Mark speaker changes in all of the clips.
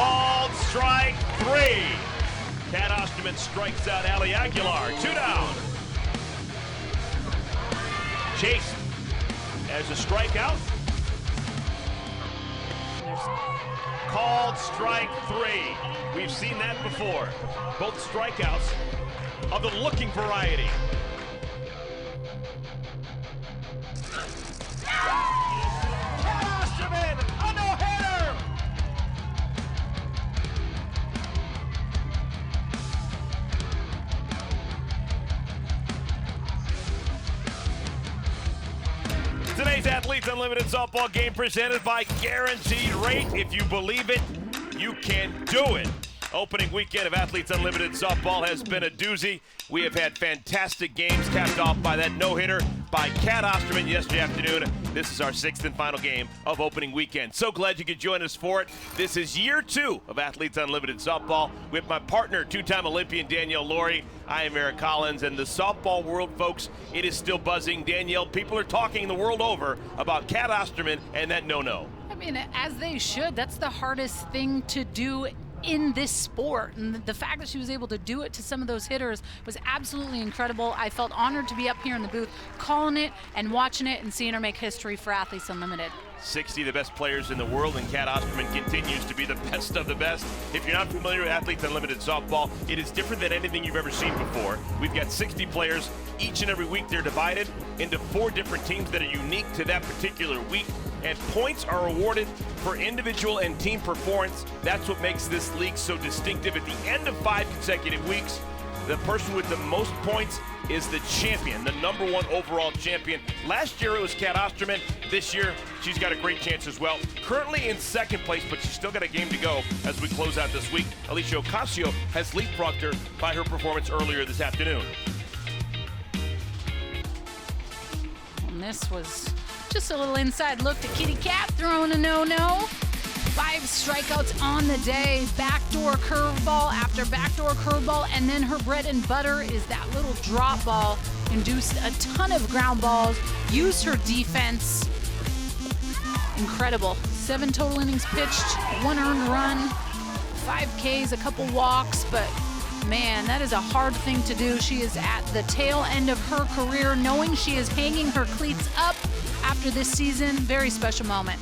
Speaker 1: Called strike 3. Cat Osterman strikes out Ali Aguilar. 2 down. Chased as a strikeout. Called strike 3. We've seen that before. Both strikeouts of the looking variety. Cat Osterman, a no-hitter! Today's Athletes Unlimited softball game presented by Guaranteed Rate. If you believe it, you can do it. Opening weekend of Athletes Unlimited softball has been a doozy. We have had fantastic games capped off by that no-hitter by Cat Osterman yesterday afternoon. This is our 6th and final game of opening weekend. So glad you could join us for it. This is year 2 of Athletes Unlimited softball with my partner, 2-time Olympian Danielle Laurie. I am Eric Collins, and the softball world, folks, it is still buzzing. Danielle, people are talking the world over about Cat Osterman and that no-no.
Speaker 2: I mean, as they should. That's the hardest thing to do in this sport, and the fact that she was able to do it to some of those hitters was absolutely incredible. I felt honored to be up here in the booth calling it and watching it and seeing her make history for Athletes Unlimited.
Speaker 1: 60 of the best players in the world, and Cat Osterman continues to be the best of the best. If you're not familiar with Athletes Unlimited softball, it is different than anything you've ever seen before. We've got 60 players. Each and every week they're divided into 4 different teams that are unique to that particular week, and points are awarded for individual and team performance. That's what makes this league so distinctive. At the end of 5 consecutive weeks, the person with the most points is the champion, the #1 overall champion. Last year it was Cat Osterman. This year she's got a great chance as well. Currently in 2nd place, but she's still got a game to go as we close out this week. Alicia Ocasio has leapfrogged her by her performance earlier this afternoon.
Speaker 2: And this was just a little inside look to Kitty Cat throwing a no-no. 5 strikeouts on the day. Backdoor curveball after backdoor curveball, and then her bread and butter is that little drop ball. Induced a ton of ground balls. Used her defense. Incredible. 7 total innings pitched, 1 earned run, 5 Ks, a couple walks, but man, that is a hard thing to do. She is at the tail end of her career, knowing she is hanging her cleats up after this season. Very special moment.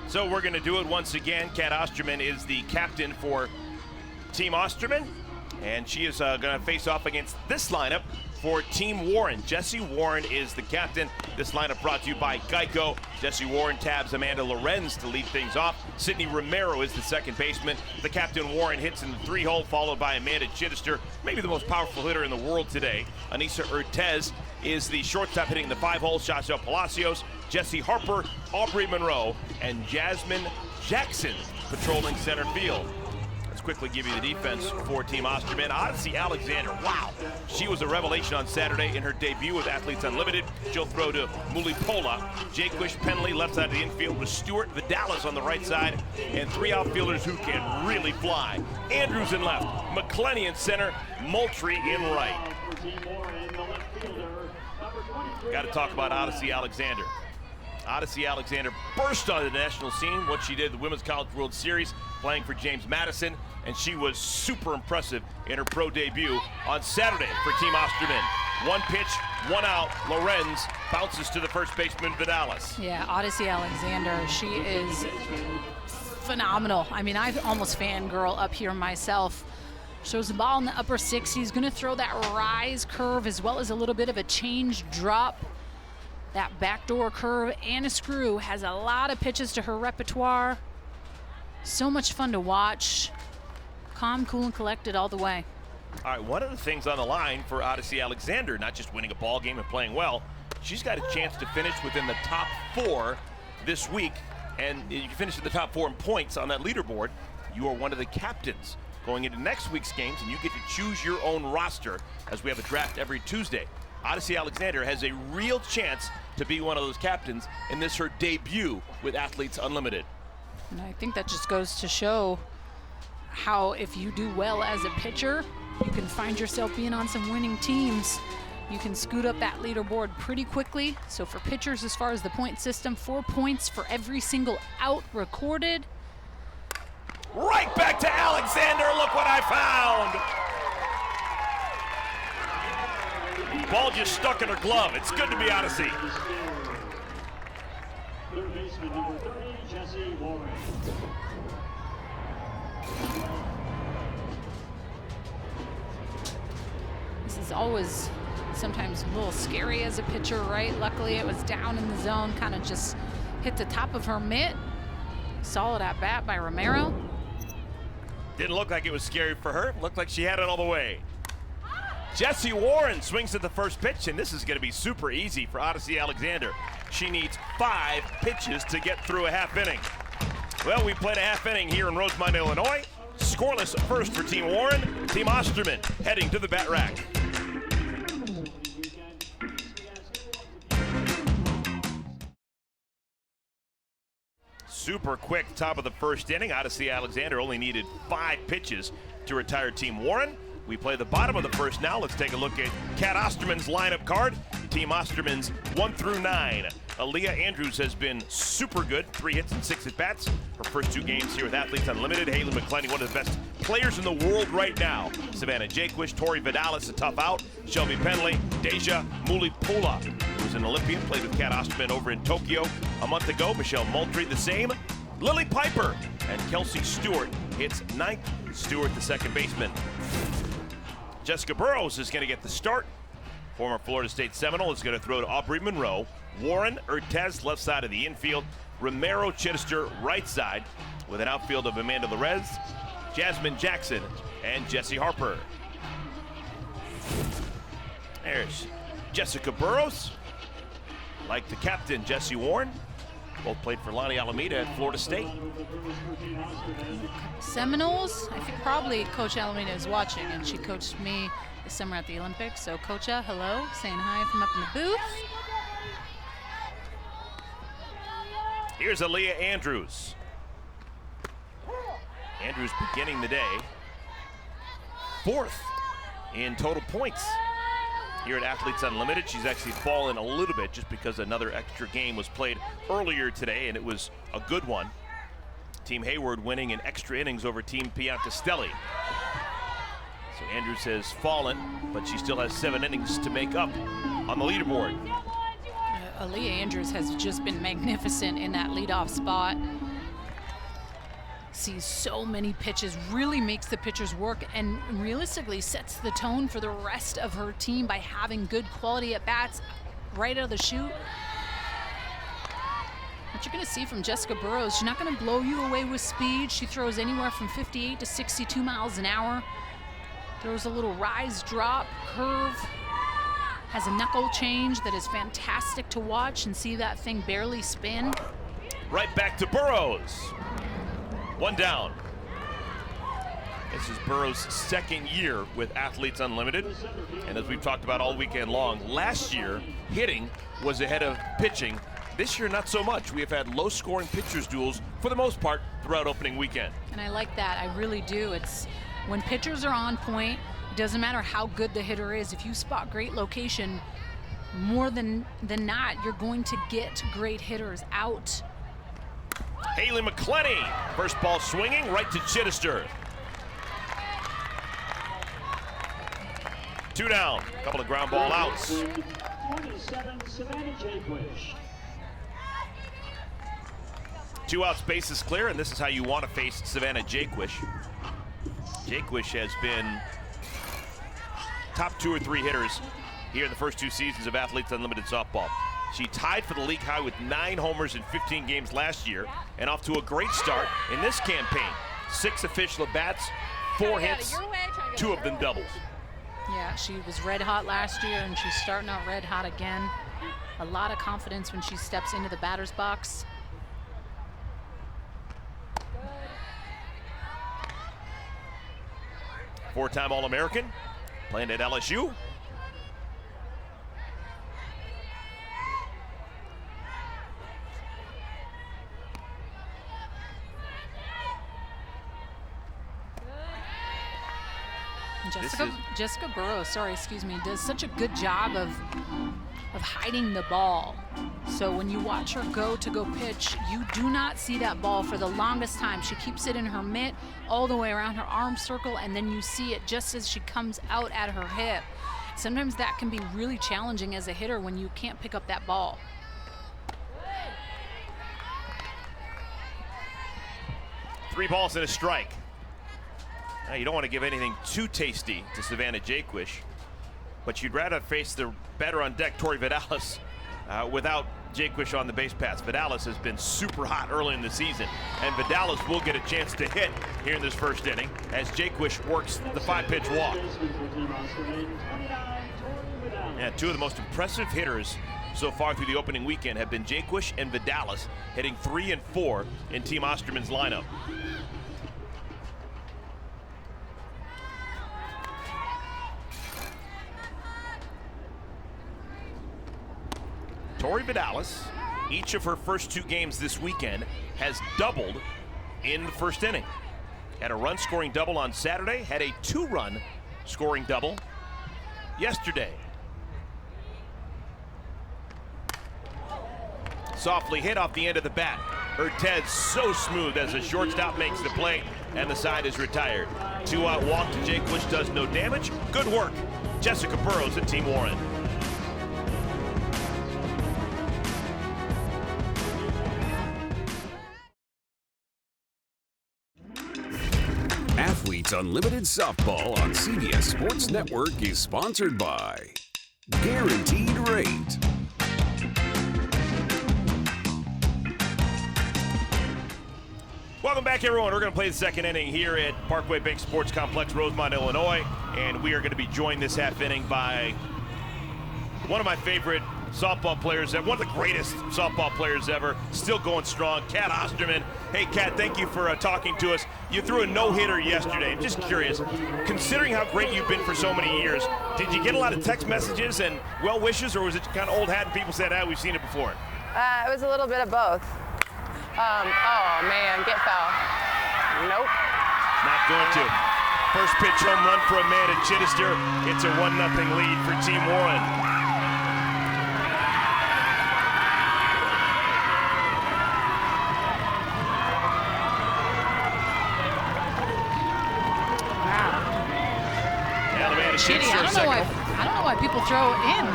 Speaker 1: So we're going to do it once again. Cat Osterman is the captain for Team Osterman, and she is going to face off against this lineup for Team Warren. Jesse Warren is the captain. This lineup brought to you by Geico. Jesse Warren tabs Amanda Lorenz to lead things off. Sydney Romero is the second baseman. The captain Warren hits in the 3-hole, followed by Amanda Chittister, maybe the most powerful hitter in the world today. Anissa Urtez is the shortstop, hitting the 5-hole. Shachel Palacios, Jesse Harper, Aubrey Monroe, and Jasmine Jackson patrolling center field. Let's quickly give you the defense for Team Osterman. Odyssey Alexander, wow. She was a revelation on Saturday in her debut with Athletes Unlimited. She'll throw to Mulipola, Jaquish Penley left side of the infield with Stuart Vidalis on the right side, and 3 outfielders who can really fly. Andrews in left, McClenny in center, Moultrie in right. Got to talk about Odyssey Alexander. Odyssey Alexander burst onto the national scene when she did the Women's College World Series, playing for James Madison, and she was super impressive in her pro debut on Saturday for Team Osterman. 1 pitch, 1 out. Lorenz bounces to the first baseman, Vidalis.
Speaker 2: Yeah, Odyssey Alexander, she is phenomenal. I mean, I almost fangirl up here myself. Shows the ball in the upper 60s, gonna throw that rise curve as well as a little bit of a change drop. That backdoor curve and a screw. Has a lot of pitches to her repertoire. So much fun to watch. Calm, cool, and collected all the way.
Speaker 1: All right, one of the things on the line for Odyssey Alexander, not just winning a ball game and playing well, she's got a chance to finish within the top 4 this week. And if you finish in the top 4 in points on that leaderboard, you are one of the captains going into next week's games, and you get to choose your own roster as we have a draft every Tuesday. Odyssey Alexander has a real chance to be one of those captains in this her debut with Athletes Unlimited.
Speaker 2: And I think that just goes to show how if you do well as a pitcher, you can find yourself being on some winning teams. You can scoot up that leaderboard pretty quickly. So for pitchers, as far as the point system, 4 points for every single out recorded.
Speaker 1: Right back to Alexander. Look what I found. Ball just stuck in her glove. It's good to be Odyssey.
Speaker 3: Third baseman number 30, Jesse Warren.
Speaker 2: This is always sometimes a little scary as a pitcher, right? Luckily it was down in the zone, kind of just hit the top of her mitt. Solid at bat by Romero.
Speaker 1: Didn't look like it was scary for her. Looked like she had it all the way. Jesse Warren swings at the first pitch, and this is going to be super easy for Odyssey Alexander. She needs 5 pitches to get through a half inning. Well, we played a half inning here in Rosemont, Illinois. Scoreless at first for Team Warren. Team Osterman heading to the bat rack. Super quick top of the first inning. Odyssey Alexander only needed 5 pitches to retire Team Warren. We play the bottom of the first now. Let's take a look at Cat Osterman's lineup card. Team Osterman's 1 through 9. Aaliyah Andrews has been super good. 3 hits and 6 at-bats. Her first 2 games here with Athletes Unlimited. Haley McClenny, one of the best players in the world right now. Savannah Jaquish, Tori Vidalis, a tough out. Shelby Penley, Deja Mulipula, who's an Olympian, played with Cat Osterman over in Tokyo a month ago. Michelle Moultrie, the same. Lily Piper and Kelsey Stewart hits 9th. Stewart, the second baseman. Jessica Burrows is going to get the start. Former Florida State Seminole is going to throw to Aubrey Monroe. Warren Urtez, left side of the infield. Romero Chittister, right side, with an outfield of Amanda Lorenz, Jasmine Jackson, and Jessie Harper. There's Jessica Burrows, like the captain, Jesse Warren. Both played for Lonnie Alameda at Florida State.
Speaker 2: Seminoles, I think probably Coach Alameda is watching, and she coached me this summer at the Olympics. So Coacha, hello, saying hi from up in the booth.
Speaker 1: Here's Aaliyah Andrews. Andrews beginning the day 4th in total points here at Athletes Unlimited. She's actually fallen a little bit just because another extra game was played earlier today, and it was a good one. Team Hayward winning in extra innings over Team Piancastelli. So Andrews has fallen, but she still has 7 innings to make up on the leaderboard.
Speaker 2: Aaliyah Andrews has just been magnificent in that leadoff spot. Sees so many pitches, really makes the pitchers work, and realistically sets the tone for the rest of her team by having good quality at bats right out of the chute. What you're going to see from Jessica Burrows, she's not going to blow you away with speed. She throws anywhere from 58 to 62 miles an hour. Throws a little rise, drop, curve. Has a knuckle change that is fantastic to watch and see that thing barely spin.
Speaker 1: Right back to Burrows. 1 down. This is Burrows' 2nd year with Athletes Unlimited. And as we've talked about all weekend long, last year, hitting was ahead of pitching. This year, not so much. We have had low-scoring pitchers duels for the most part throughout opening weekend.
Speaker 2: And I like that. I really do. It's when pitchers are on point, it doesn't matter how good the hitter is. If you spot great location, more than not, you're going to get great hitters out.
Speaker 1: Haley McClenny, first ball swinging right to Chittister. 2 down, a couple of ground ball outs.
Speaker 3: 27, Savannah Jaquish.
Speaker 1: 2 outs, bases clear, and this is how you want to face Savannah Jaquish. Jaquish has been top 2 or 3 hitters here in the first 2 seasons of Athletes Unlimited softball. She tied for the league high with 9 homers in 15 games last year, and off to a great start in this campaign. 6 official at-bats, 4 hits, 2 of them doubles.
Speaker 2: Yeah, she was red hot last year, and she's starting out red hot again. A lot of confidence when she steps into the batter's box.
Speaker 1: Four-time All-American, playing at LSU.
Speaker 2: Jessica Burrows, does such a good job of hiding the ball. So when you watch her go pitch, you do not see that ball for the longest time. She keeps it in her mitt all the way around her arm circle, and then you see it just as she comes out at her hip. Sometimes that can be really challenging as a hitter when you can't pick up that ball.
Speaker 1: Three balls and a strike. Now, you don't want to give anything too tasty to Savannah Jaquish, but you'd rather face the better on deck Tori Vidalis without Jaquish on the base paths. Vidalis has been super hot early in the season, and Vidalis will get a chance to hit here in this first inning as Jaquish works the 5-pitch walk. Yeah, two of the most impressive hitters so far through the opening weekend have been Jaquish and Vidalis, hitting 3 and 4 in Team Osterman's lineup. Tori Vidalis, each of her first 2 games this weekend, has doubled in the first inning. Had a run-scoring double on Saturday, had a 2-run scoring double yesterday. Softly hit off the end of the bat. Urtez so smooth as the shortstop makes the play, and the side is retired. 2-out walk to Jaquish does no damage. Good work, Jessica Burrows and Team Warren.
Speaker 4: Athletes Unlimited Softball on CBS Sports Network is sponsored by Guaranteed Rate.
Speaker 1: Welcome back, everyone. We're going to play the second inning here at Parkway Bank Sports Complex, Rosemont, Illinois. And we are going to be joined this half inning by one of my favorite softball players, one of the greatest softball players ever, still going strong, Cat Osterman. Hey, Cat, thank you for talking to us. You threw a no-hitter yesterday. I'm just curious, considering how great you've been for so many years, did you get a lot of text messages and well wishes, or was it kind of old hat and people said, we've seen it before?
Speaker 5: It was a little bit of both. Oh man, get foul. Nope.
Speaker 1: Not going to. First pitch home run for a man at Chittister. It's a 1-0 lead for Team Warren. Yeah, the man is
Speaker 2: Chitty, I don't know why people throw it in.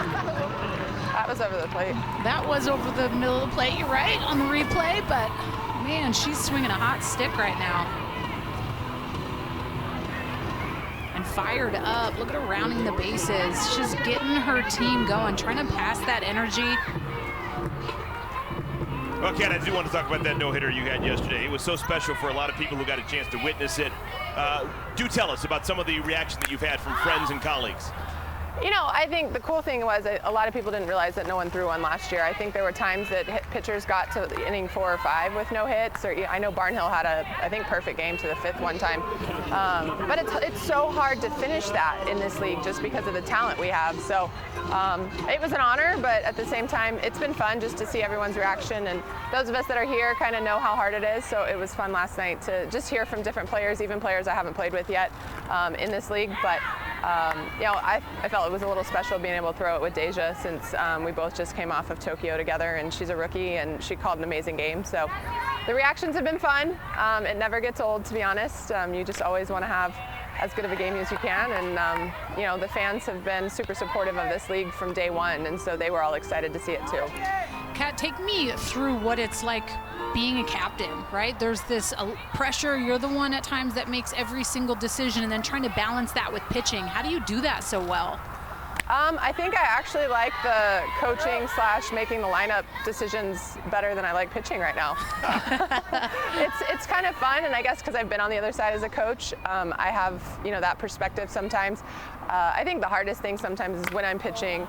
Speaker 5: That was over the plate.
Speaker 2: That was over the middle of the plate, you're right, on the replay, but man, she's swinging a hot stick right now. And fired up. Look at her rounding the bases. She's getting her team going, trying to pass that energy.
Speaker 1: Well, Kat, I do want to talk about that no-hitter you had yesterday. It was so special for a lot of people who got a chance to witness it. Do tell us about some of the reaction that you've had from friends and colleagues.
Speaker 5: You know, I think the cool thing was a lot of people didn't realize that no one threw one last year. I think there were times that pitchers got to the inning 4 or 5 with no hits. Or I know Barnhill had I think, perfect game to the 5th one time. But it's so hard to finish that in this league just because of the talent we have. So it was an honor, but at the same time, it's been fun just to see everyone's reaction. And those of us that are here kind of know how hard it is. So it was fun last night to just hear from different players, even players I haven't played with yet in this league. But you know, I felt it was a little special being able to throw it with Deja since we both just came off of Tokyo together, and she's a rookie and she called an amazing game. So the reactions have been fun. It never gets old, to be honest. You just always want to have as good of a game as you can, and you know, the fans have been super supportive of this league from day one, and so they were all excited to see it too.
Speaker 2: Kat, take me through what it's like being a captain, right? There's this pressure. You're the one at times that makes every single decision, and then trying to balance that with pitching. How do you do that so well?
Speaker 5: I think I actually like the coaching / making the lineup decisions better than I like pitching right now. It's kind of fun, and I guess because I've been on the other side as a coach, I have, you know, that perspective sometimes. I think the hardest thing sometimes is when I'm pitching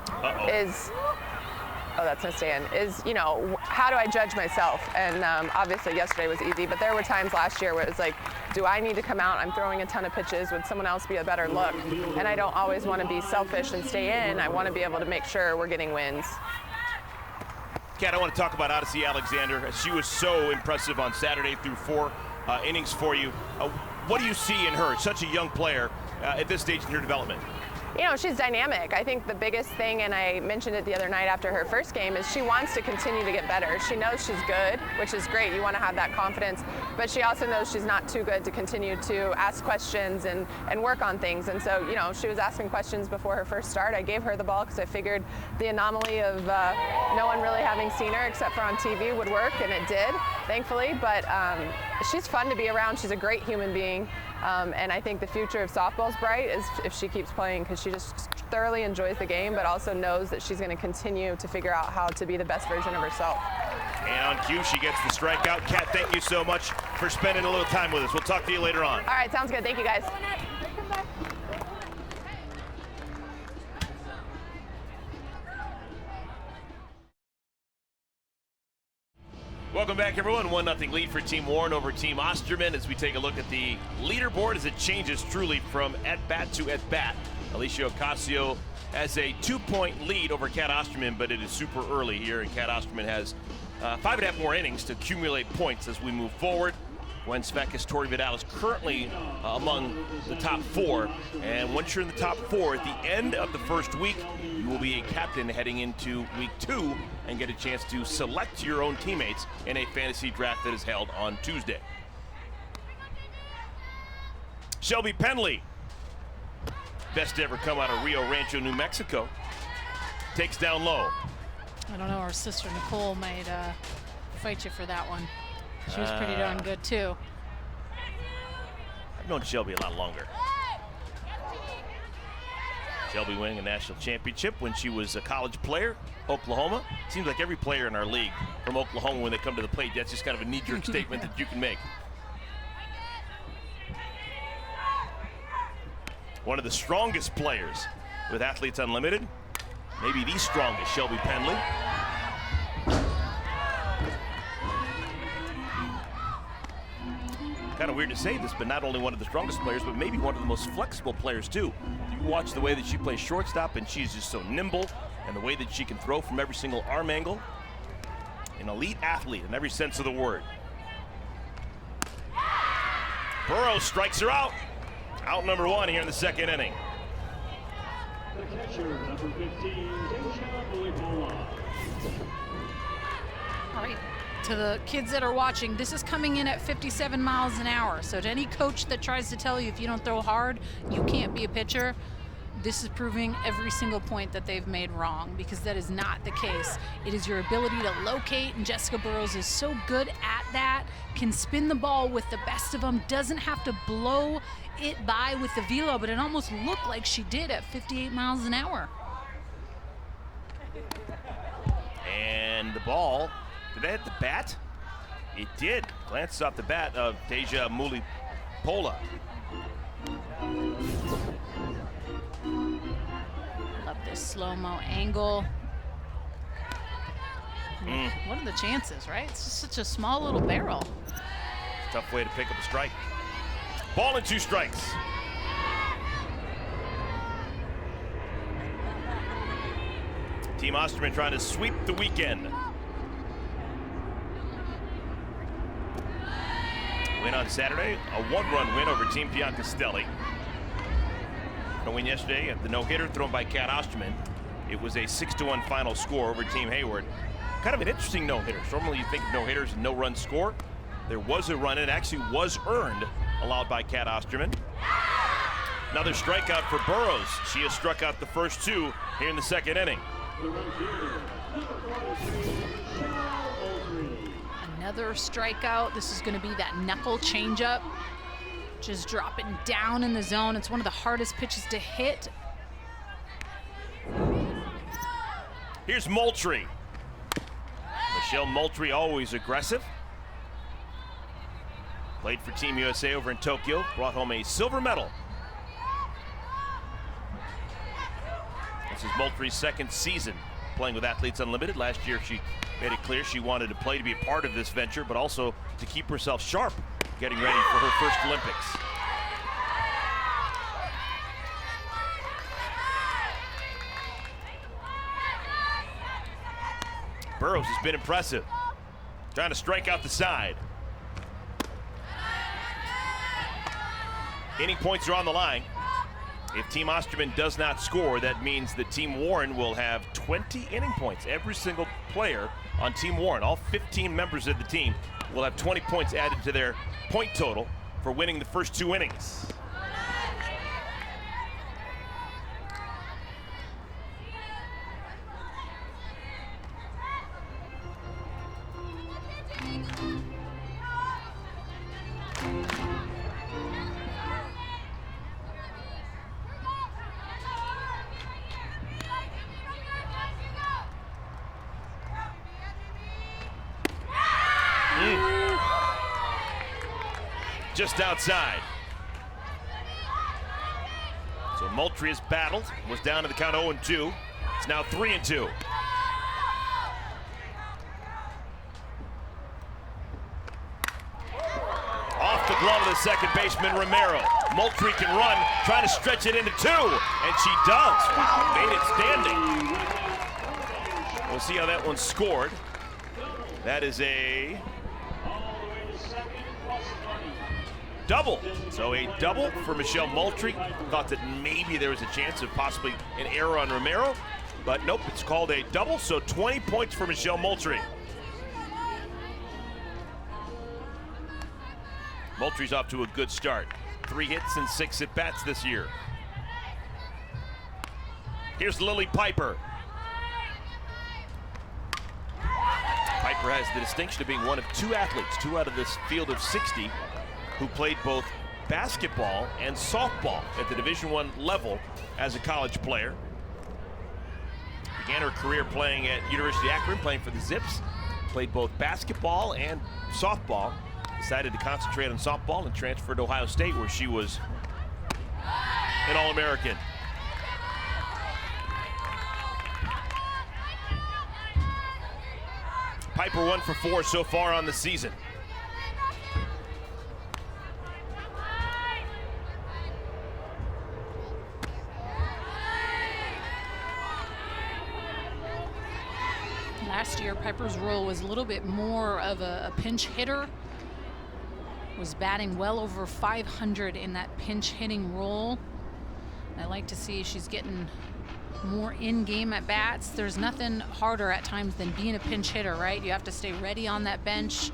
Speaker 5: is, oh, that's gonna stay in, is, you know, how do I judge myself? And obviously yesterday was easy, but there were times last year where it was like, do I need to come out? I'm throwing a ton of pitches. Would someone else be a better look? And I don't always want to be selfish and stay in. I want to be able to make sure we're getting wins.
Speaker 1: Kat, I want to talk about Odyssey Alexander. She was so impressive on Saturday through 4 innings for you. What do you see in her, such a young player, at this stage in her development?
Speaker 5: you know, she's dynamic. I think the biggest thing, and I mentioned it the other night after her first game, is she wants to continue to get better. She knows she's good, which is great. You want to have that confidence, but she also knows she's not too good to continue to ask questions and work on things. And so, you know, she was asking questions before her first start. I gave her the ball because I figured the anomaly of no one really having seen her except for on TV would work, and it did, thankfully. But she's fun to be around. She's a great human being. And I think the future of softball is bright if she keeps playing, because she just thoroughly enjoys the game, but also knows that she's going to continue to figure out how to be the best version of herself.
Speaker 1: And on cue, she gets the strikeout. Kat, thank you so much for spending a little time with us. We'll talk to you later on.
Speaker 5: All right, sounds good. Thank you, guys.
Speaker 1: Welcome back, everyone. 1-0 lead for Team Warren over Team Osterman as we take a look at the leaderboard as it changes truly from at-bat to at-bat. Alicia Ocasio has a 2-point lead over Cat Osterman, but it is super early here, and Cat Osterman has 5.5 more innings to accumulate points as we move forward. Gwen Svekis, Tori Vidal is currently among the top 4, and once you're in the top 4 at the end of the first week, you will be a captain heading into week 2 and get a chance to select your own teammates in a fantasy draft that is held on Tuesday. Shelby Penley, best to ever come out of Rio Rancho, New Mexico, takes down low.
Speaker 2: I don't know, our sister Nicole might fight you for that one. She was pretty darn good too.
Speaker 1: I've known Shelby a lot longer. Shelby winning a national championship when she was a college player, Oklahoma. Seems like every player in our league from Oklahoma, when they come to the plate, that's just kind of a knee-jerk statement that you can make. One of the strongest players with Athletes Unlimited, maybe the strongest, Shelby Penley. Kind of weird to say this, but not only one of the strongest players, but maybe one of the most flexible players too. You watch the way that she plays shortstop, and she's just so nimble, and the way that she can throw from every single arm angle. An elite athlete in every sense of the word. Burrows strikes her out. Out number 1 here in the second inning.
Speaker 3: The catcher, number 15,
Speaker 2: All right, to the kids that are watching, this is coming in at 57 miles an hour. So to any coach that tries to tell you if you don't throw hard, you can't be a pitcher, this is proving every single point that they've made wrong, because that is not the case. It is your ability to locate, and Jessica Burrows is so good at that, can spin the ball with the best of them, doesn't have to blow it by with the velo, but it almost looked like she did at 58 miles an hour.
Speaker 1: And the ball, did that hit the bat? It did. Glanced off the bat of Deja Mulipola.
Speaker 2: Love this slow-mo angle. What are the chances, right? It's just such a small little barrel.
Speaker 1: Tough way to pick up a strike. Ball and 2 strikes. Team Osterman trying to sweep the weekend. Win on Saturday, a 1-run win over Team Piancastelli. A win yesterday at the no-hitter thrown by Cat Osterman. It was a 6-1 final score over Team Hayward. Kind of an interesting no-hitter. Normally you think of no-hitters and no-run score. There was a run, it actually was earned, allowed by Cat Osterman. Another strikeout for Burrows. She has struck out the first 2 here in the second inning.
Speaker 2: Another strikeout. This is going to be that knuckle changeup. Just dropping down in the zone. It's one of the hardest pitches to hit.
Speaker 1: Here's Moultrie. Michelle Moultrie, always aggressive. Played for Team USA over in Tokyo. Brought home a silver medal. This is Moultrie's second season playing with Athletes Unlimited. Last year she made it clear she wanted to play to be a part of this venture, but also to keep herself sharp, getting ready for her first Olympics. Burrows has been impressive, trying to strike out the side. Inning points are on the line. If Team Osterman does not score, that means that Team Warren will have 20 inning points. Every single player on Team Warren, all 15 members of the team, will have 20 points added to their point total for winning the first 2 innings. Just outside. So Moultrie has battled, was down to the count 0-2. It's now 3-2. Off the glove of the second baseman, Romero. Moultrie can run, trying to stretch it into 2, and she does. Wow, made it standing. We'll see how that one's scored. That is a double. So a double for Michelle Moultrie. Thought that maybe there was a chance of possibly an error on Romero, but nope, it's called a double, so 20 points for Michelle Moultrie. Moultrie's off to a good start. 3 hits and 6 at-bats this year. Here's Lily Piper. Piper has the distinction of being one of 2 athletes, 2 out of this field of 60, who played both basketball and softball at the Division I level as a college player. Began her career playing at University of Akron, playing for the Zips. Played both basketball and softball. Decided to concentrate on softball and transferred to Ohio State, where she was an All-American. Piper 1 for 4 so far on the season.
Speaker 2: Last year, Piper's role was a little bit more of a pinch hitter. Was batting well over 500 in that pinch hitting role. I like to see she's getting more in-game at bats. There's nothing harder at times than being a pinch hitter, right? You have to stay ready on that bench,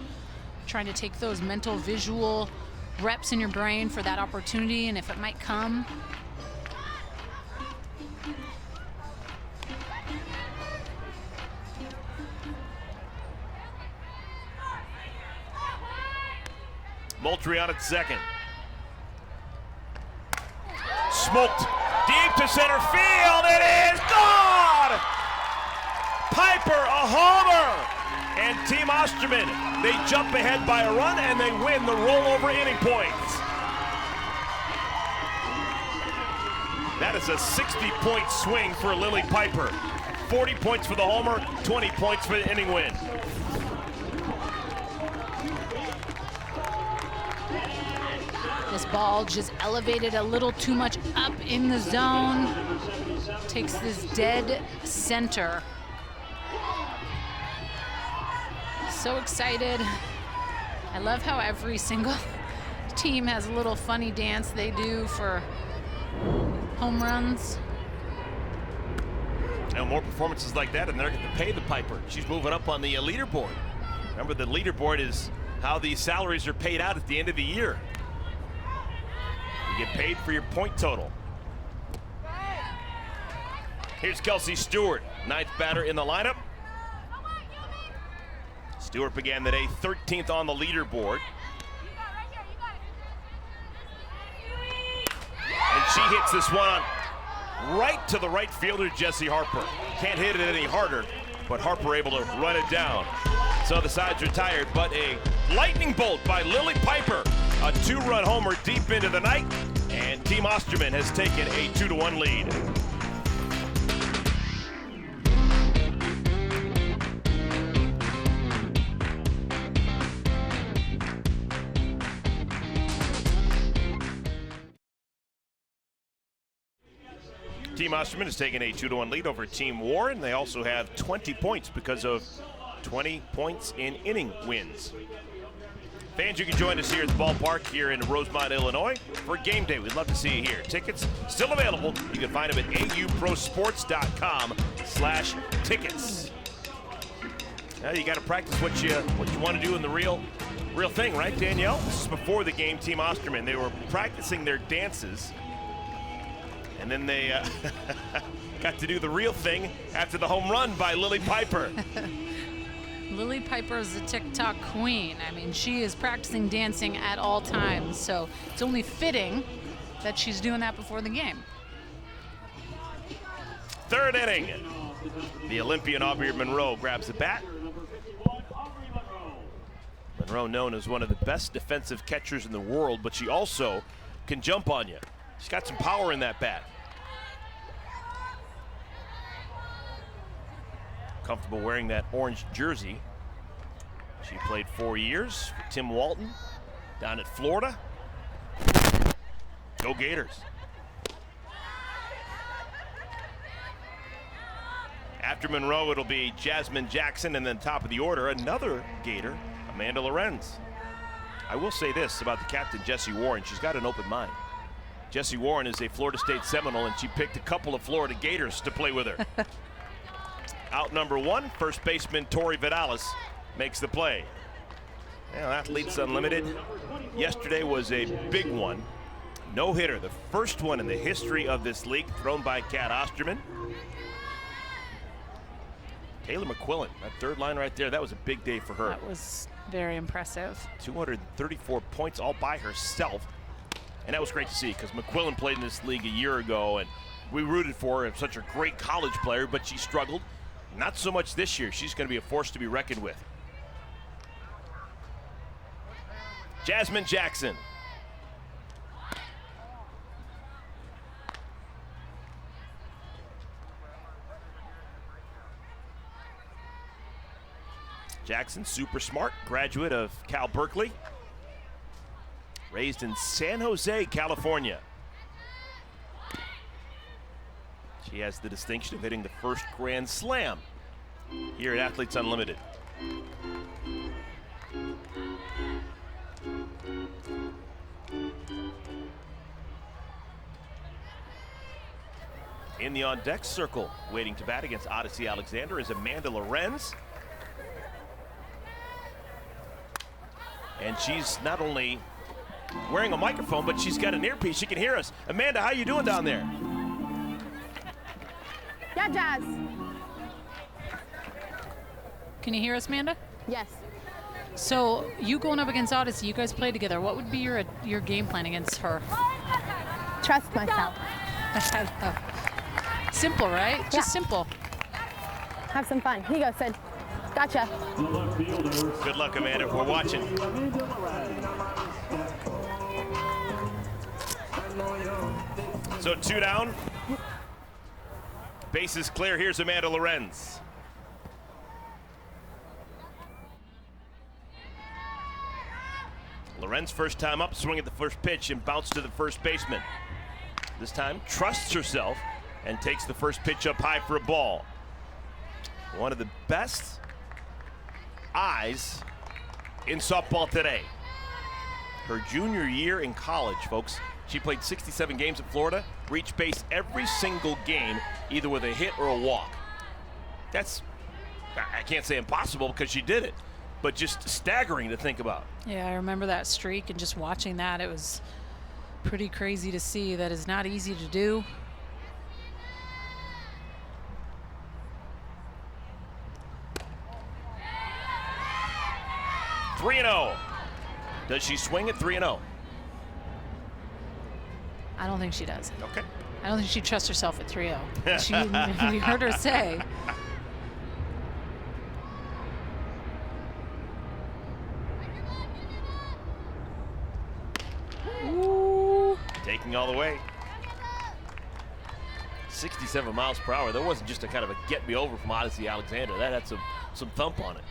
Speaker 2: trying to take those mental, visual reps in your brain for that opportunity and if it might come.
Speaker 1: Moultrie on at second. Smoked deep to center field. It is gone! Piper, a homer! And Team Osterman, they jump ahead by a run and they win the rollover inning points. That is a 60-point swing for Lily Piper. 40 points for the homer, 20 points for the inning win.
Speaker 2: This ball just elevated a little too much up in the zone. Takes this dead center. So excited. I love how every single team has a little funny dance they do for home runs.
Speaker 1: And more performances like that, and they're going to pay the Piper. She's moving up on the leaderboard. Remember, the leaderboard is how these salaries are paid out at the end of the year. You get paid for your point total. Here's Kelsey Stewart, 9th batter in the lineup. Stewart began the day 13th on the leaderboard. And she hits this one right to the right fielder, Jesse Harper. Can't hit it any harder, but Harper able to run it down. So the side's retired, but a lightning bolt by Lily Piper. A 2-run homer deep into the night, and Team Osterman has taken a 2-1 lead. Team Osterman has taken a 2-1 lead over Team Warren. They also have 20 points because of 20 points in inning wins. Fans, you can join us here at the ballpark here in Rosemont, Illinois for game day. We'd love to see you here. Tickets still available. You can find them at auprosports.com/tickets. Now you got to practice what you want to do in the real thing, right, Danielle? This is before the game. Team Osterman, they were practicing their dances, and then they got to do the real thing after the home run by Lily Piper.
Speaker 2: Lily Piper is the TikTok queen. I mean, she is practicing dancing at all times, so it's only fitting that she's doing that before the game.
Speaker 1: Third inning. The Olympian Aubrey Monroe grabs the bat. Monroe, known as one of the best defensive catchers in the world, but she also can jump on you. She's got some power in that bat. Comfortable wearing that orange jersey. She played 4 years for Tim Walton down at Florida. Go Gators. After Monroe, it'll be Jasmine Jackson, and then top of the order, another Gator, Amanda Lorenz. I will say this about the captain, Jessie Warren. She's got an open mind. Jessie Warren is a Florida State Seminole, and she picked a couple of Florida Gators to play with her. Out number one, first baseman Tori Vidalis makes the play. Well, Athletes Unlimited yesterday was a big one. No-hitter, the first one in the history of this league, thrown by Cat Osterman. Taylor McQuillan, that third line right there, that was a big day for her.
Speaker 2: That was very impressive.
Speaker 1: 234 points all by herself. And that was great to see because McQuillan played in this league a year ago, and we rooted for her. Such a great college player, but she struggled. Not so much this year. She's going to be a force to be reckoned with. Jasmine Jackson. Jackson, super smart, graduate of Cal Berkeley. Raised in San Jose, California. She has the distinction of hitting the first Grand Slam here at Athletes Unlimited. In the on-deck circle, waiting to bat against Odyssey Alexander is Amanda Lorenz. And she's not only wearing a microphone, but she's got an earpiece. She can hear us. Amanda, how you doing down there?
Speaker 6: Yeah, Jazz.
Speaker 2: Can you hear us, Amanda?
Speaker 6: Yes.
Speaker 2: So you going up against Odyssey, you guys play together. What would be your game plan against her?
Speaker 6: Trust myself.
Speaker 2: Simple, right? Just simple.
Speaker 6: Have some fun. Here you go, Sid. Gotcha.
Speaker 1: Good luck, Amanda. We're watching. So 2 down. Base is clear. Here's Amanda Lorenz. Lorenz first time up, swing at the first pitch and bounce to the first baseman. This time trusts herself and takes the first pitch up high for a ball. One of the best eyes in softball today. Her junior year in college, folks. She played 67 games at Florida, reached base every single game, either with a hit or a walk. That's, I can't say impossible because she did it, but just staggering to think about.
Speaker 2: Yeah, I remember that streak and just watching that. It was pretty crazy to see. That is not easy to do.
Speaker 1: Three 3-0. Does she swing at 3-0?
Speaker 2: I don't think she does.
Speaker 1: Okay.
Speaker 2: I don't think she trusts herself at 3-0. We heard her say. Ooh.
Speaker 1: Taking all the way. 67 miles per hour. That wasn't just a kind of a get me over from Odyssey Alexander. That had some thump on it.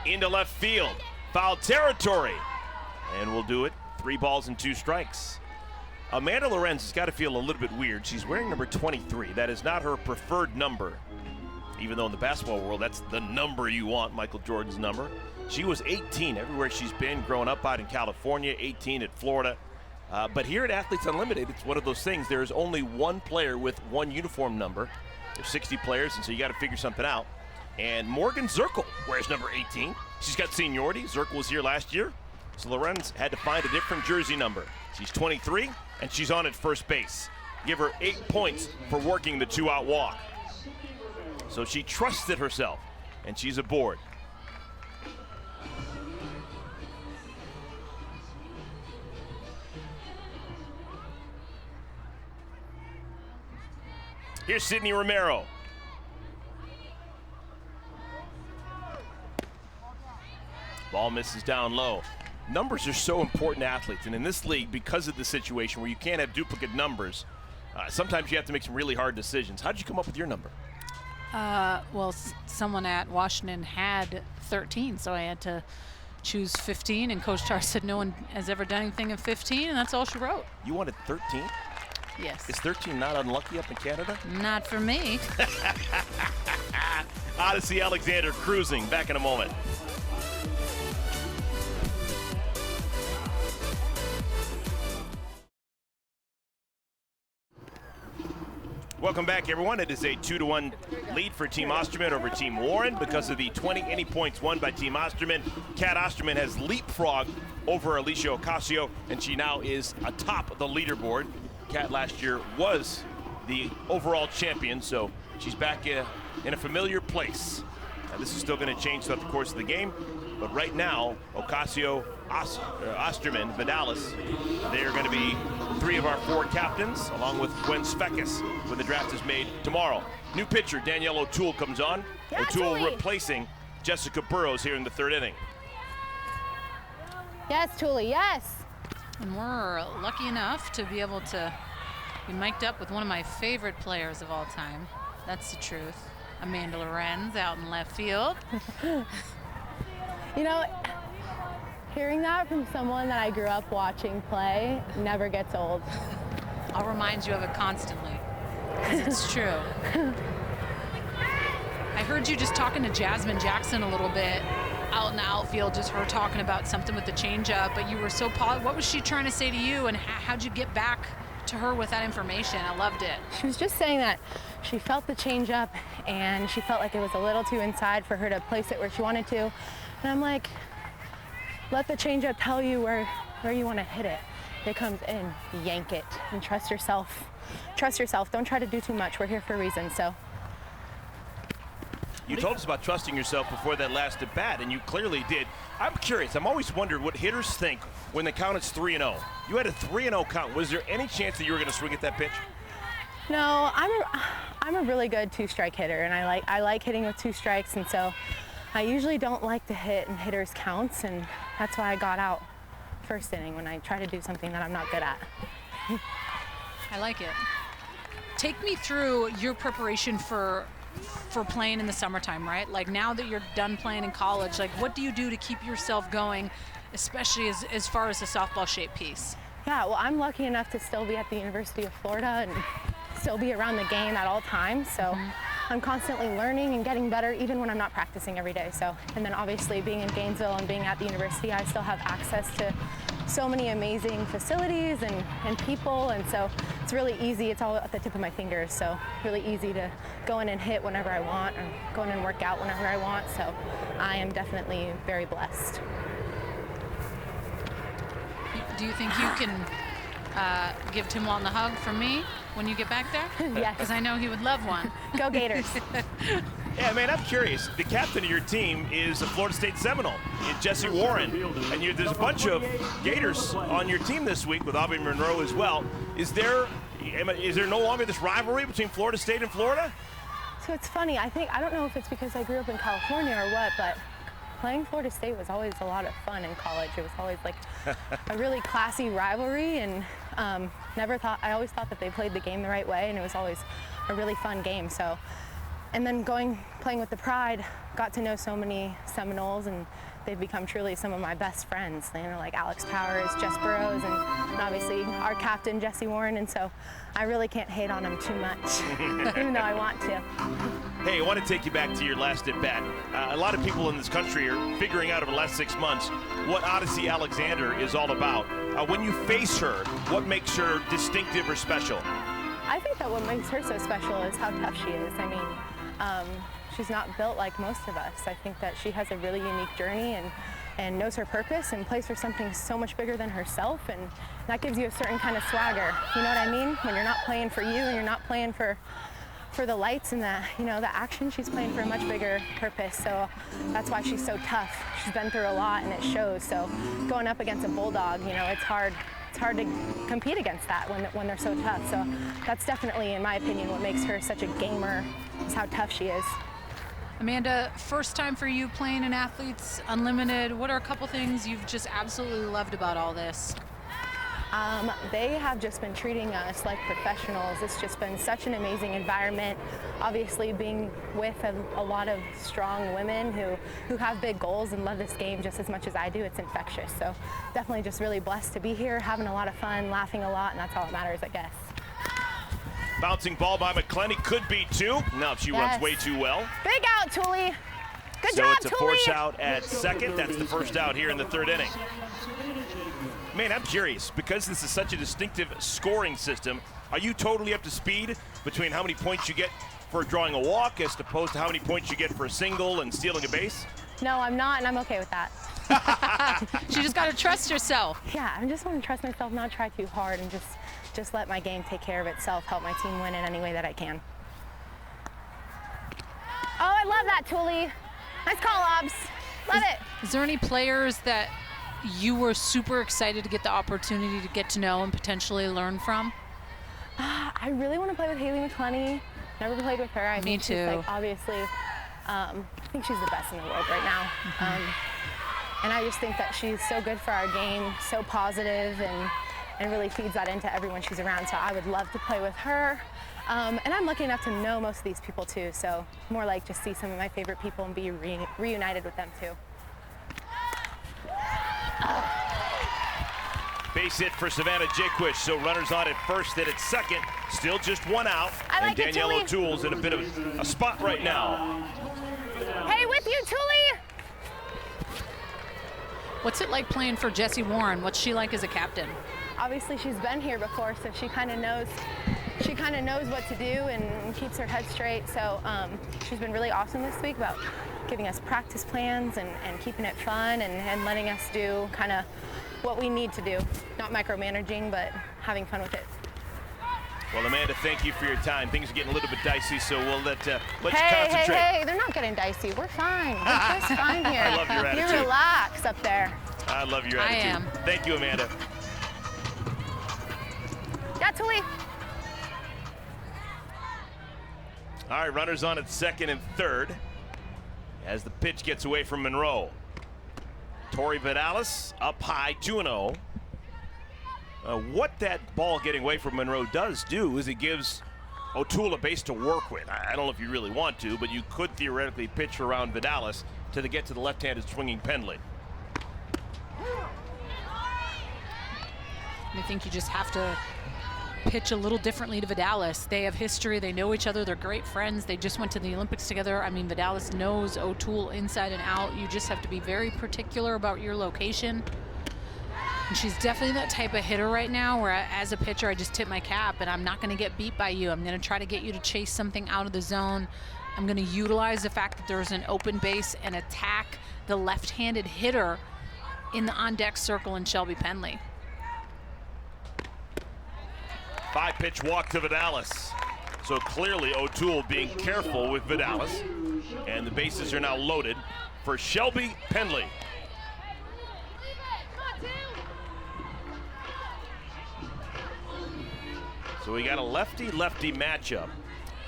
Speaker 1: Into left field, foul territory, and we'll do it. 3 balls and 2 strikes. Amanda Lorenz has got to feel a little bit weird. She's wearing number 23. That is not her preferred number, even though in the basketball world, that's the number you want, Michael Jordan's number. She was 18 everywhere she's been, growing up out in California, 18 at Florida. But here at Athletes Unlimited, it's one of those things. There's only one player with one uniform number. There's 60 players, and so you got to figure something out. And Morgan Zirkle wears number 18. She's got seniority. Zirkle was here last year. So Lorenz had to find a different jersey number. She's 23, and she's on at first base. Give her 8 points for working the 2-out walk. So she trusted herself, and she's aboard. Here's Sydney Romero. Ball misses down low. Numbers are so important to athletes, and in this league, because of the situation where you can't have duplicate numbers, sometimes you have to make some really hard decisions. How did you come up with your number?
Speaker 2: Well, someone at Washington had 13, so I had to choose 15, and Coach Tar said no one has ever done anything in 15, and that's all she wrote.
Speaker 1: You wanted 13?
Speaker 2: Yes.
Speaker 1: Is 13 not unlucky up in Canada?
Speaker 2: Not for me.
Speaker 1: Odyssey Alexander cruising. Back in a moment. Welcome back, everyone. It is a 2-1 lead for Team Osterman over Team Warren because of the 20 any points won by Team Osterman. Cat Osterman has leapfrogged over Alicia Ocasio, and she now is atop the leaderboard. Cat last year was the overall champion, so she's back in a familiar place. Now, this is still going to change throughout the course of the game, but right now, Ocasio, Osterman, Vidalis, they are going to be 3 of our 4 captains, along with Gwen Svekis, when the draft is made tomorrow. New pitcher, Danielle O'Toole, comes on.
Speaker 6: Yeah,
Speaker 1: O'Toole
Speaker 6: Tooley.
Speaker 1: replacing Jessica Burrows here in the 3rd inning.
Speaker 6: Yes, Tooley, yes.
Speaker 2: And we're lucky enough to be able to be mic'd up with one of my favorite players of all time. That's the truth. Amanda Lorenz out in left field.
Speaker 6: You know, hearing that from someone that I grew up watching play never gets old.
Speaker 2: I'll remind you of it constantly, because it's true. I heard you just talking to Jasmine Jackson a little bit out in the outfield, just her talking about something with the changeup, but you were so what was she trying to say to you, and how'd you get back to her with that information? I loved it.
Speaker 6: She was just saying that she felt the changeup and she felt like it was a little too inside for her to place it where she wanted to. And I'm like, let the changeup tell you where you want to hit it. It comes in, yank it, and trust yourself. Trust yourself. Don't try to do too much. We're here for a reason. So.
Speaker 1: You told us about trusting yourself before that last at bat, and you clearly did. I'm curious. I'm always wondered what hitters think when the count is 3-0. You had a 3-0 count. Was there any chance that you were going to swing at that pitch?
Speaker 6: No, I'm a really good 2-strike hitter, and I like hitting with 2 strikes, and so I usually don't like to hit in hitters' counts, and that's why I got out first inning when I try to do something that I'm not good at.
Speaker 2: I like it. Take me through your preparation for playing in the summertime, right? Like, now that you're done playing in college, like, what do you do to keep yourself going, especially as far as the softball shape piece?
Speaker 6: Yeah, well, I'm lucky enough to still be at the University of Florida and still be around the game at all times. So I'm constantly learning and getting better even when I'm not practicing every day. So, and then obviously being in Gainesville and being at the university, I still have access to so many amazing facilities and people, and so it's really easy. It's all at the tip of my fingers, so really easy to go in and hit whenever I want, or go in and work out whenever I want. So I am definitely very blessed.
Speaker 2: Do you think you can give Tim Walton a hug from me when you get back there?
Speaker 6: Yes.
Speaker 2: Because I know he would love one.
Speaker 6: Go Gators.
Speaker 1: Yeah, man, I'm curious. The captain of your team is a Florida State Seminole, Jesse Warren, and there's a bunch of Gators on your team this week with Aubrey Monroe as well. Is there no longer this rivalry between Florida State and Florida?
Speaker 6: So it's funny. I don't know if it's because I grew up in California or what, but playing Florida State was always a lot of fun in college. It was always like a really classy rivalry, and I always thought that they played the game the right way, and it was always a really fun game. So And then playing with the Pride, got to know so many Seminoles, and they've become truly some of my best friends. You know, like Alex Powers, Jess Burrows, and obviously our captain, Jessie Warren. And so I really can't hate on them too much, even though I want to.
Speaker 1: Hey, I want to take you back to your last at bat. A lot of people in this country are figuring out over the last 6 months what Odyssey Alexander is all about. When you face her, what makes her distinctive or special?
Speaker 6: I think that what makes her so special is how tough she is. I mean, she's not built like most of us. I think that she has a really unique journey and knows her purpose and plays for something so much bigger than herself, and that gives you a certain kind of swagger. You know what I mean? When you're not playing for you and you're not playing for the lights and the action, she's playing for a much bigger purpose. So that's why she's so tough. She's been through a lot and it shows. So going up against a bulldog, it's hard. It's hard to compete against that when they're so tough. So that's definitely, in my opinion, what makes her such a gamer, is how tough she is.
Speaker 2: Amanda, first time for you playing in Athletes Unlimited. What are a couple things you've just absolutely loved about all this?
Speaker 6: They have just been treating us like professionals. It's just been such an amazing environment. Obviously, being with a lot of strong women who have big goals and love this game just as much as I do, it's infectious. So definitely just really blessed to be here, having a lot of fun, laughing a lot, and that's all that matters, I guess.
Speaker 1: Bouncing ball by McClenny, could be 2. No, she runs way too well.
Speaker 6: Big out, Thule. Good
Speaker 1: so
Speaker 6: job,
Speaker 1: it's a
Speaker 6: Thule.
Speaker 1: force out at second. That's the first out here in the 3rd inning. Man, I'm curious, because this is such a distinctive scoring system, are you totally up to speed between how many points you get for drawing a walk as opposed to how many points you get for a single and stealing a base?
Speaker 6: No, I'm not, and I'm okay with that.
Speaker 2: She just got to trust herself.
Speaker 6: Yeah, I just want to trust myself, not try too hard, and just let my game take care of itself, help my team win in any way that I can. Oh, I love that, Thule. Nice call, Obs. Love it.
Speaker 2: Is there any players that you were super excited to get the opportunity to get to know and potentially learn from?
Speaker 6: I really want to play with Haley McClenny. Never played with her. I think
Speaker 2: too.
Speaker 6: She's like, obviously, I think she's the best in the world right now. And I just think that she's so good for our game, so positive, and really feeds that into everyone she's around. So I would love to play with her. And I'm lucky enough to know most of these people too. So more like just see some of my favorite people and be reunited with them too.
Speaker 1: Base hit for Savannah Jaquish, so runners on at first and at second. Still just 1 out.
Speaker 6: I like
Speaker 1: and Danielle O'Toole's in a bit of a spot right now.
Speaker 6: Hey, with you, Thule!
Speaker 2: What's it like playing for Jessie Warren? What's she like as a captain?
Speaker 6: Obviously, she's been here before, so she kind of knows what to do and keeps her head straight. So she's been really awesome this week about giving us practice plans and keeping it fun and letting us do kind of what we need to do. Not micromanaging, but having fun with it.
Speaker 1: Well, Amanda, thank you for your time. Things are getting a little bit dicey, so we'll let you concentrate.
Speaker 6: Hey, they're not getting dicey. We're fine. We're just fine here.
Speaker 1: I love your attitude.
Speaker 6: You relax up there.
Speaker 1: I love your attitude.
Speaker 2: I am.
Speaker 1: Thank you, Amanda.
Speaker 6: Yeah, Thule.
Speaker 1: All right, runners on at second and third as the pitch gets away from Monroe. Tori Vidalis up high, 2-0. What that ball getting away from Monroe does do is it gives O'Toole a base to work with. I don't know if you really want to, but you could theoretically pitch around Vidalis to get to the left-handed swinging Penley.
Speaker 2: I think you just have to pitch a little differently to Vidalis. They have history. They know each other. They're great friends. They just went to the Olympics together. I mean, Vidalis knows O'Toole inside and out. You just have to be very particular about your location. And she's definitely that type of hitter right now where as a pitcher, I just tip my cap and I'm not going to get beat by you. I'm going to try to get you to chase something out of the zone. I'm going to utilize the fact that there's an open base and attack the left-handed hitter in the on-deck circle in Shelby Penley.
Speaker 1: 5-pitch walk to Vidalis. So clearly O'Toole being careful with Vidalis. And the bases are now loaded for Shelby Penley. So we got a lefty-lefty matchup.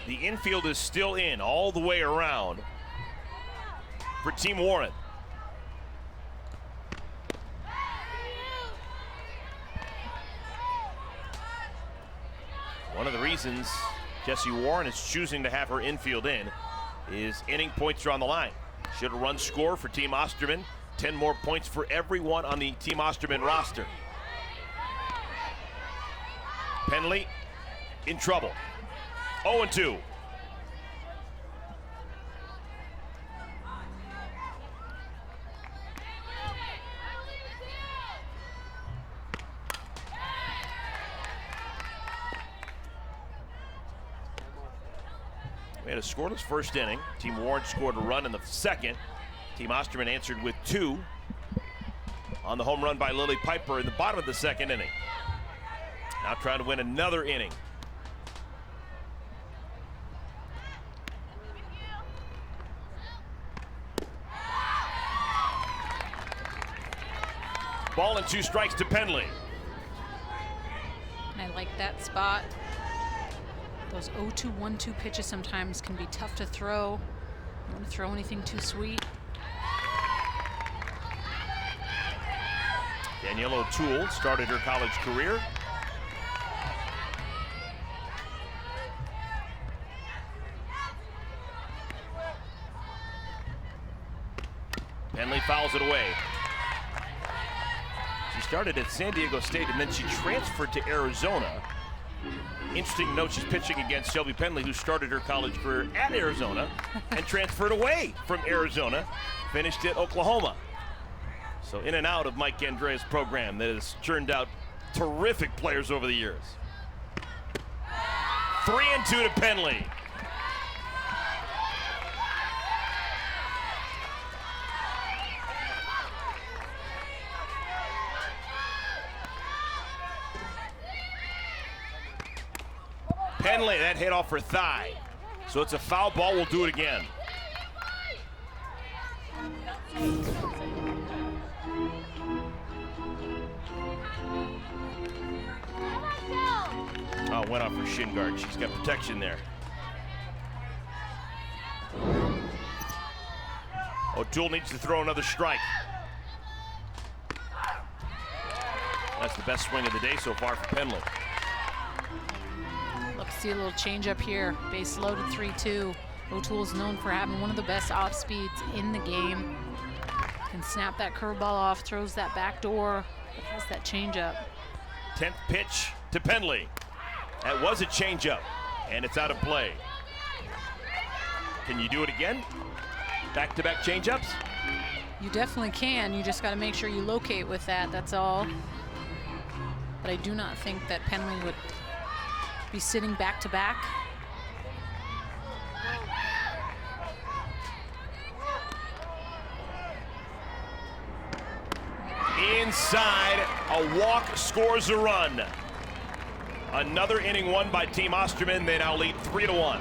Speaker 1: The infield is still in all the way around for Team Warren. One of the reasons Jessie Warren is choosing to have her infield in His inning points are on the line. Should a run score for Team Osterman. 10 more points for everyone on the Team Osterman roster. Penley in trouble. 0-2. We had a scoreless first inning. Team Warren scored a run in the second. Team Osterman answered with 2 on the home run by Lily Piper in the bottom of the second inning. Now trying to win another inning. Ball and 2 strikes to Penley.
Speaker 2: I like that spot. Those 0-2, 1-2 pitches sometimes can be tough to throw. You don't want to throw anything too sweet.
Speaker 1: Danielle O'Toole started her college career. Penley fouls it away. She started at San Diego State and then she transferred to Arizona. Interesting note, she's pitching against Shelby Penley, who started her college career at Arizona and transferred away from Arizona, finished at Oklahoma. So in and out of Mike Andrea's program that has churned out terrific players over the years. 3-2 to Penley. Penley, that hit off her thigh. So it's a foul ball, we'll do it again. Oh, went off her shin guard. She's got protection there. O'Toole needs to throw another strike. That's the best swing of the day so far for Penley.
Speaker 2: Look, see a little change up here. Base loaded 3-2. O'Toole's known for having one of the best off speeds in the game. Can snap that curveball off, throws that back door, but has that change up.
Speaker 1: 10th pitch to Penley. That was a changeup, and it's out of play. Can you do it again? Back-to-back changeups?
Speaker 2: You definitely can. You just got to make sure you locate with that, that's all. But I do not think that Penley would be sitting back-to-back.
Speaker 1: Inside, a walk scores a run. Another inning won by Team Osterman. They now lead 3-1.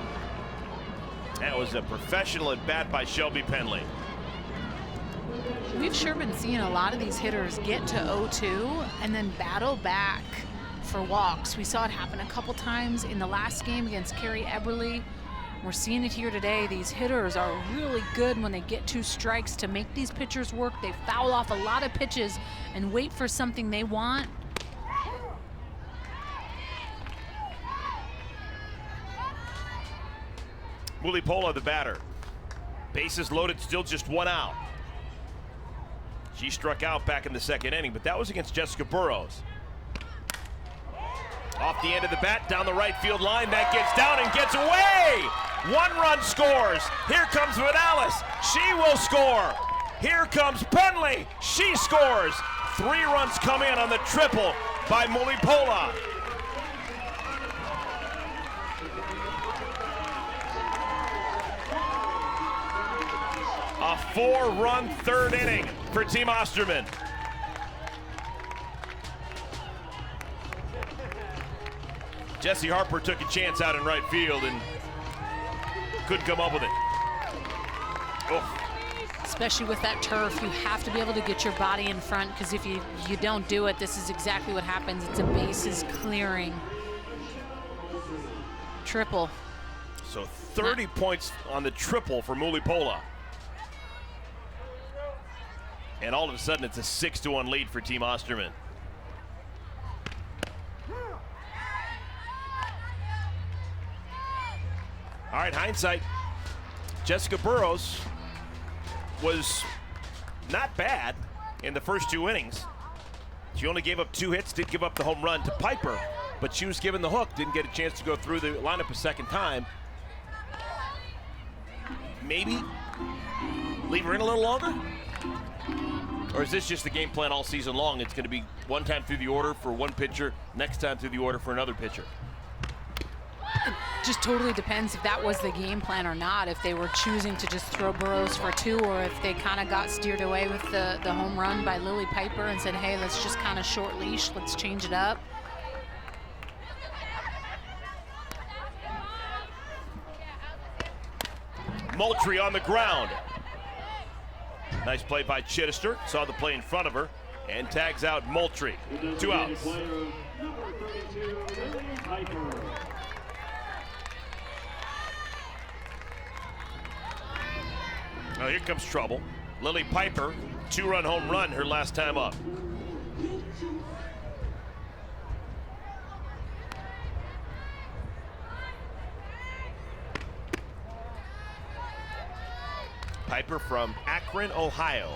Speaker 1: That was a professional at bat by Shelby Penley.
Speaker 2: We've sure been seeing a lot of these hitters get to 0-2 and then battle back for walks. We saw it happen a couple times in the last game against Carrie Eberly. We're seeing it here today. These hitters are really good when they get 2 strikes to make these pitchers work. They foul off a lot of pitches and wait for something they want.
Speaker 1: Mulipola, the batter. Bases loaded, still just 1 out. She struck out back in the second inning, but that was against Jessica Burrows. Off the end of the bat, down the right field line, that gets down and gets away! 1 run scores. Here comes Vidales. She will score. Here comes Penley. She scores. 3 runs come in on the triple by Mulipola. A 4-run third inning for Team Osterman. Jesse Harper took a chance out in right field and couldn't come up with it. Oh.
Speaker 2: Especially with that turf, you have to be able to get your body in front, because if you don't do it, this is exactly what happens. It's a bases clearing. Triple.
Speaker 1: So 30 points on the triple for Mulipola. And all of a sudden, it's a 6-1 lead for Team Osterman. All right, hindsight. Jessica Burrows was not bad in the first 2 innings. She only gave up 2 hits, did give up the home run to Piper, but she was given the hook, didn't get a chance to go through the lineup a second time. Maybe leave her in a little longer? Or is this just the game plan all season long? It's going to be one time through the order for one pitcher, next time through the order for another pitcher.
Speaker 2: It just totally depends if that was the game plan or not, if they were choosing to just throw Burrows for 2, or if they kind of got steered away with the home run by Lily Piper and said, hey, let's just kind of short leash, let's change it up.
Speaker 1: Moultrie on the ground. Nice play by Chittister, saw the play in front of her, and tags out Moultrie. 2 outs. Oh, here comes trouble. Lily Piper, 2-run home run her last time up. Piper from Akron, Ohio.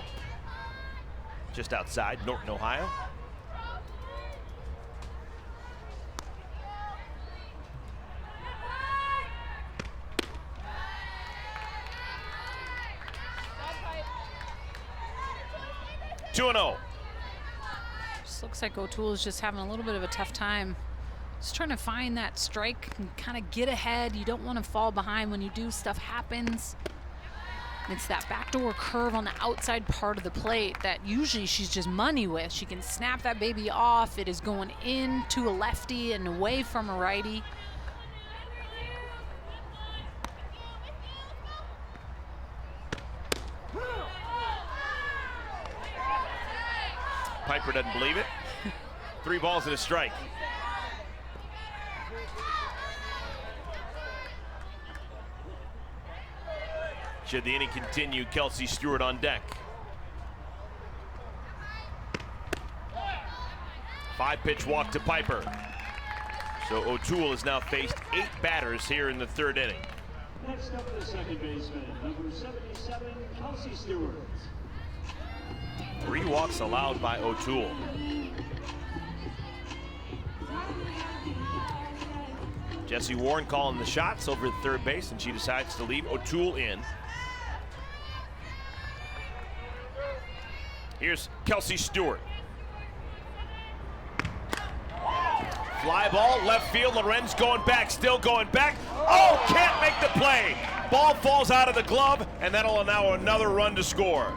Speaker 1: Just outside Norton, Ohio. Two and 0.
Speaker 2: Just looks like O'Toole is just having a little bit of a tough time. Just trying to find that strike and kind of get ahead. You don't want to fall behind when you do. Stuff happens. It's that backdoor curve on the outside part of the plate that usually she's just money with. She can snap that baby off. It is going into a lefty and away from a righty.
Speaker 1: Piper doesn't believe it. 3 balls and a strike. Should the inning continue, Kelsey Stewart on deck. 5-pitch walk to Piper. So O'Toole has now faced 8 batters here in the 3rd inning.
Speaker 3: Next up, the second baseman, number 77, Kelsey Stewart.
Speaker 1: 3 walks allowed by O'Toole. Jessie Warren calling the shots over at third base, and she decides to leave O'Toole in. Here's Kelsey Stewart. Fly ball, left field, Lorenz going back, still going back. Oh, can't make the play. Ball falls out of the glove, and that'll allow another run to score.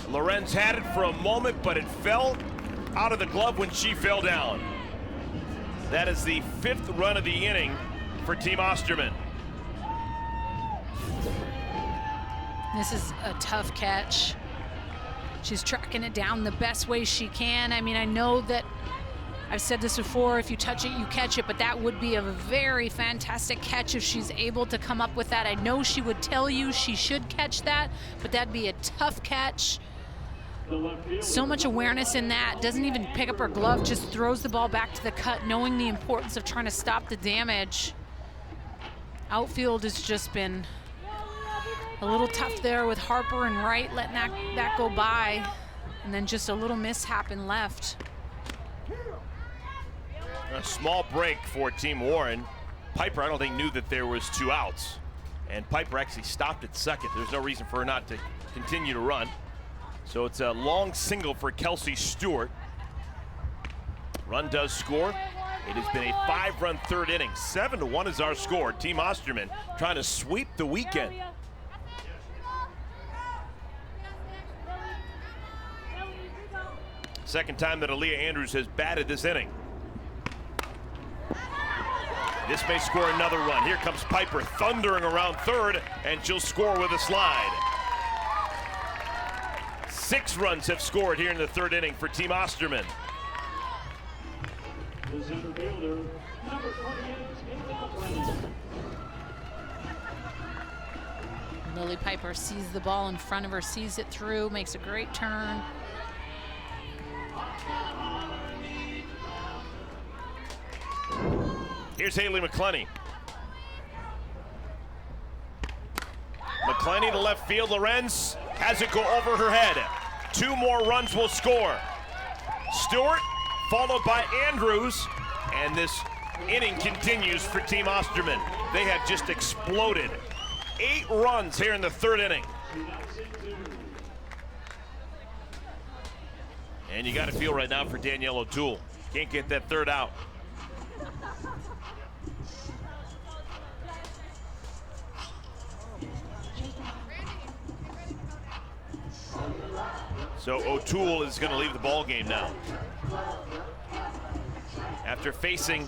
Speaker 1: Lorenz had it for a moment, but it fell out of the glove when she fell down. That is the 5th run of the inning for Team Osterman.
Speaker 2: This is a tough catch. She's tracking it down the best way she can. I mean, I know that I've said this before, if you touch it, you catch it, but that would be a very fantastic catch if she's able to come up with that. I know she would tell you she should catch that, but that'd be a tough catch. So much awareness in that. Doesn't even pick up her glove, just throws the ball back to the cut, knowing the importance of trying to stop the damage. Outfield has just been a little tough there with Harper and Wright letting that go by, and then just a little mishap in left.
Speaker 1: A small break for Team Warren. Piper, I don't think, knew that there was 2 outs, and Piper actually stopped at second. There's no reason for her not to continue to run. So it's a long single for Kelsey Stewart. Run does score. It has been a 5-run 3rd inning. 7-1 is our score. Team Osterman trying to sweep the weekend. Second time that Aaliyah Andrews has batted this inning. This may score another run. Here comes Piper thundering around third, and she'll score with a slide. 6 runs have scored here in the 3rd inning for Team Osterman.
Speaker 3: The center fielder, number 28,
Speaker 2: Lily Piper sees the ball in front of her, sees it through, makes a great turn.
Speaker 1: Here's Haley McClenny. Plenty to left field. Lorenz has it go over her head. 2 more runs will score. Stewart followed by Andrews, and this inning continues for Team Osterman. They have just exploded. 8 runs here in the 3rd inning. And you got to feel right now for Danielle O'Toole. Can't get that 3rd out. So O'Toole is going to leave the ball game now. After facing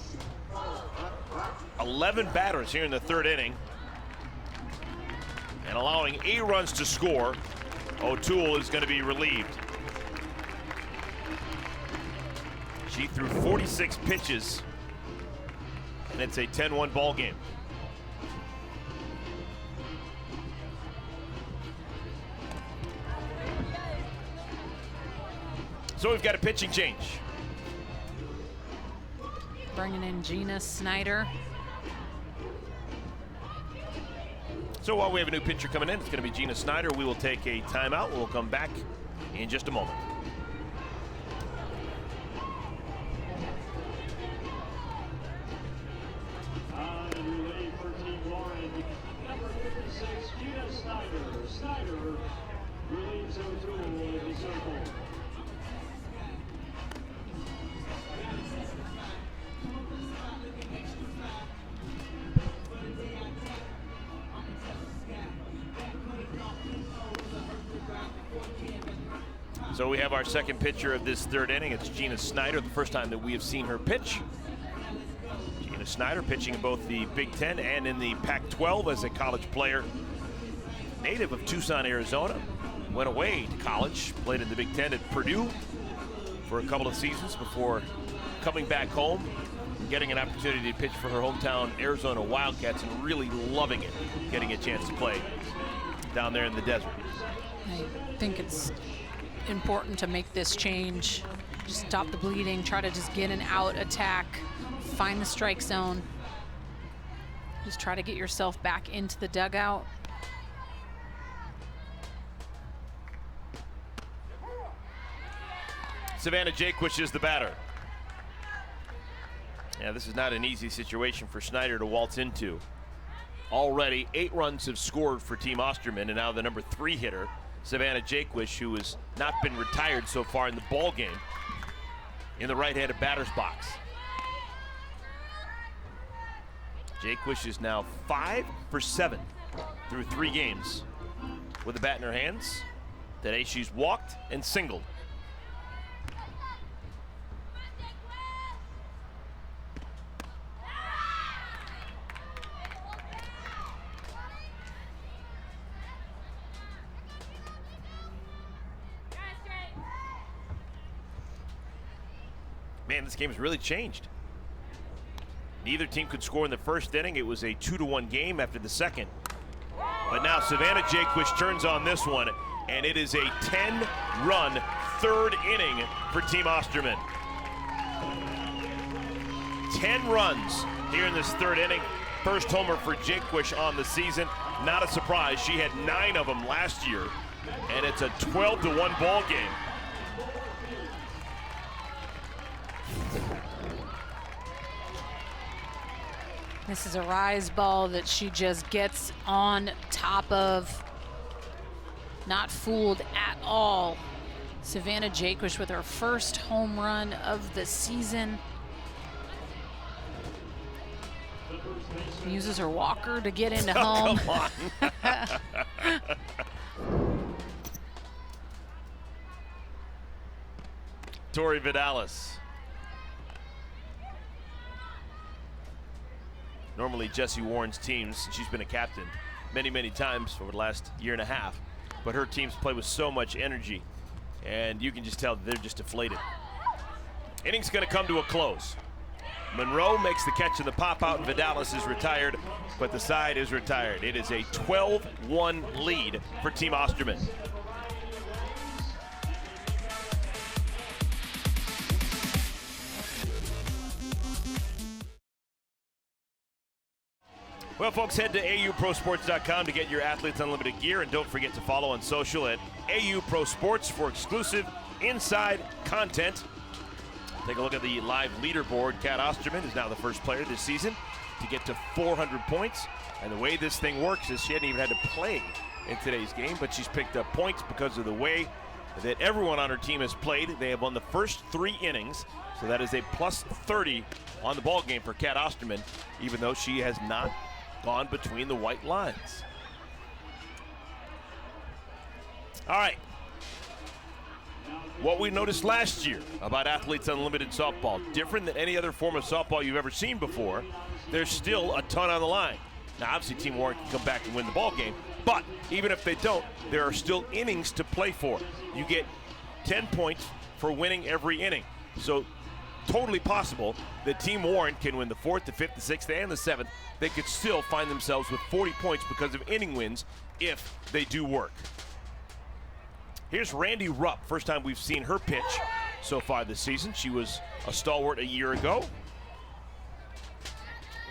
Speaker 1: 11 batters here in the 3rd inning and allowing 8 runs to score, O'Toole is going to be relieved. She threw 46 pitches, and it's a 10-1 ball game. So we've got a pitching change.
Speaker 2: Bringing in Gina Snyder.
Speaker 1: So while we have a new pitcher coming in, it's going to be Gina Snyder. We will take a timeout. We'll come back in just a moment.
Speaker 3: In relief for Team Warren, number 56, Gina Snyder. Snyder relieves O'Toole in the circle.
Speaker 1: So we have our second pitcher of this 3rd inning. It's Gina Snyder, the first time that we have seen her pitch. Gina Snyder pitching in both the Big Ten and in the Pac-12 as a college player. Native of Tucson, Arizona. Went away to college, played in the Big Ten at Purdue for a couple of seasons before coming back home and getting an opportunity to pitch for her hometown Arizona Wildcats and really loving it, getting a chance to play down there in the desert.
Speaker 2: I think it's important to make this change. Just stop the bleeding, try to just get an out attack, find the strike zone. Just try to get yourself back into the dugout.
Speaker 1: Savannah Jaquish is the batter. Yeah, this is not an easy situation for Snyder to waltz into. Already 8 runs have scored for Team Osterman, and now the number 3 hitter, Savannah Jaquish, who has not been retired so far in the ball game, in the right-handed batter's box. Jaquish is now 5 for 7 through 3 games with a bat in her hands. Today she's walked and singled. Man, this game has really changed. Neither team could score in the 1st inning. It was a 2-1 game after the 2nd. But now Savannah Jaquish turns on this one, and it is a 10-run 3rd inning for Team Osterman. 10 runs here in this 3rd inning. First homer for Jaquish on the season. Not a surprise. She had 9 of them last year, and it's a 12-1 ball game.
Speaker 2: This is a rise ball that she just gets on top of. Not fooled at all. Savannah Jaquish with her first home run of the season. Uses her walker to get into home.
Speaker 1: Come on. Tori Vidalis. Normally Jessie Warren's teams, she's been a captain many, many times over the last year and a half, but her teams play with so much energy, and you can just tell they're just deflated. Inning's gonna come to a close. Monroe makes the catch in the pop-out, and Vidalis is retired, but the side is retired. It is a 12-1 lead for Team Osterman. Well, folks, head to auprosports.com to get your Athletes Unlimited gear, and don't forget to follow on social at AU Pro Sports for exclusive inside content. Take a look at the live leaderboard. Cat Osterman is now the first player this season to get to 400 points. And the way this thing works is she hadn't even had to play in today's game, but she's picked up points because of the way that everyone on her team has played. They have won the first 3 innings, so that is a plus 30 on the ball game for Cat Osterman, even though she has not gone between the white lines. All right. What we noticed last year about Athletes Unlimited softball, different than any other form of softball you've ever seen before, there's still a ton on the line. Now, obviously, Team Warren can come back and win the ball game, but even if they don't, there are still innings to play for. You get 10 points for winning every inning. So, totally possible that Team Warren can win the 4th, the 5th, the 6th, and the 7th. They could still find themselves with 40 points because of inning wins if they do work. Here's Randy Rupp. First time we've seen her pitch so far this season. She was a stalwart a year ago.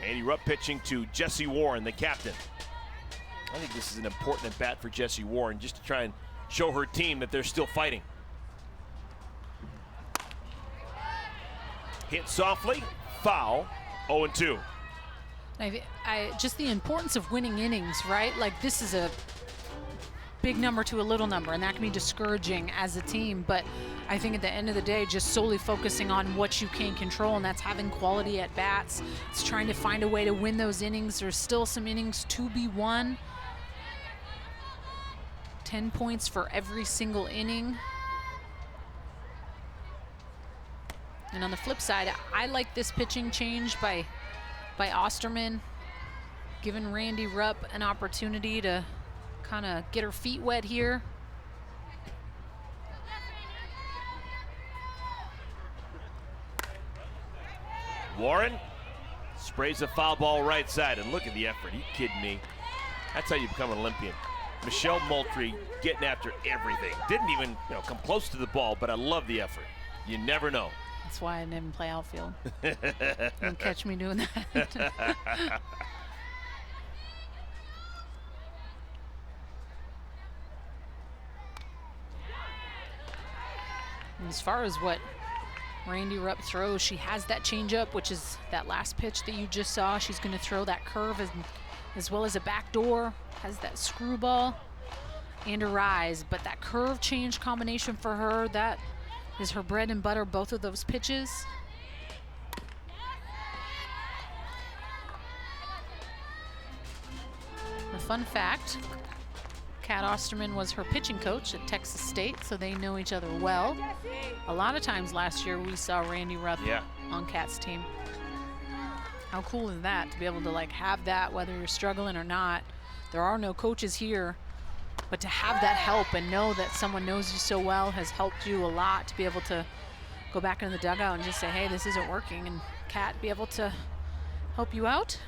Speaker 1: Randy Rupp pitching to Jessie Warren, the captain. I think this is an important at bat for Jessie Warren, just to try and show her team that they're still fighting. Hit softly, foul, 0-2.
Speaker 2: Just the importance of winning innings, right? Like, this is a big number to a little number, and that can be discouraging as a team. But I think at the end of the day, just solely focusing on what you can control, and that's having quality at bats. It's trying to find a way to win those innings. There's still some innings to be won. 10 points for every single inning. And on the flip side, I like this pitching change by Osterman, giving Randy Rupp an opportunity to kind of get her feet wet here.
Speaker 1: Warren sprays a foul ball right side, and look at the effort. Are you kidding me? That's how you become an Olympian. Michelle Moultrie getting after everything. Didn't even come close to the ball, but I love the effort. You never know.
Speaker 2: That's why I didn't play outfield. Don't catch me doing that. As far as what Randy Rupp throws, she has that changeup, which is that last pitch that you just saw. She's going to throw that curve as well as a backdoor, has that screwball and a rise. But that curve change combination for her, that is her bread and butter, both of those pitches. A fun fact, Cat Osterman was her pitching coach at Texas State, so they know each other well. A lot of times last year we saw Randy Rupp on Cat's team. How cool is that, to be able to have that whether you're struggling or not? There are no coaches here, but to have that help and know that someone knows you so well has helped you a lot, to be able to go back into the dugout and just say, hey, this isn't working, and Cat be able to help you out.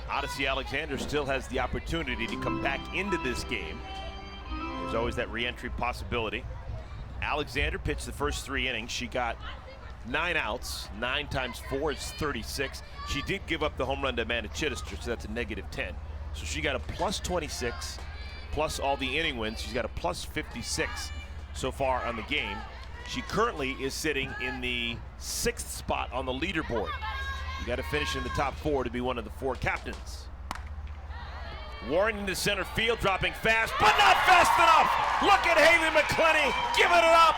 Speaker 1: Odyssey Alexander still has the opportunity to come back into this game. There's always that re-entry possibility. Alexander pitched the first 3 innings. She got 9 outs. 9 times 4 is 36. She did give up the home run to Amanda Chittister, so that's a -10. So she got a plus 26, plus all the inning wins. She's got a plus 56 so far on the game. She currently is sitting in the 6th spot on the leaderboard. You got to finish in the top 4 to be one of the 4 captains. Warren into center field, dropping fast, but not fast enough. Look at Haley McClenny giving it up.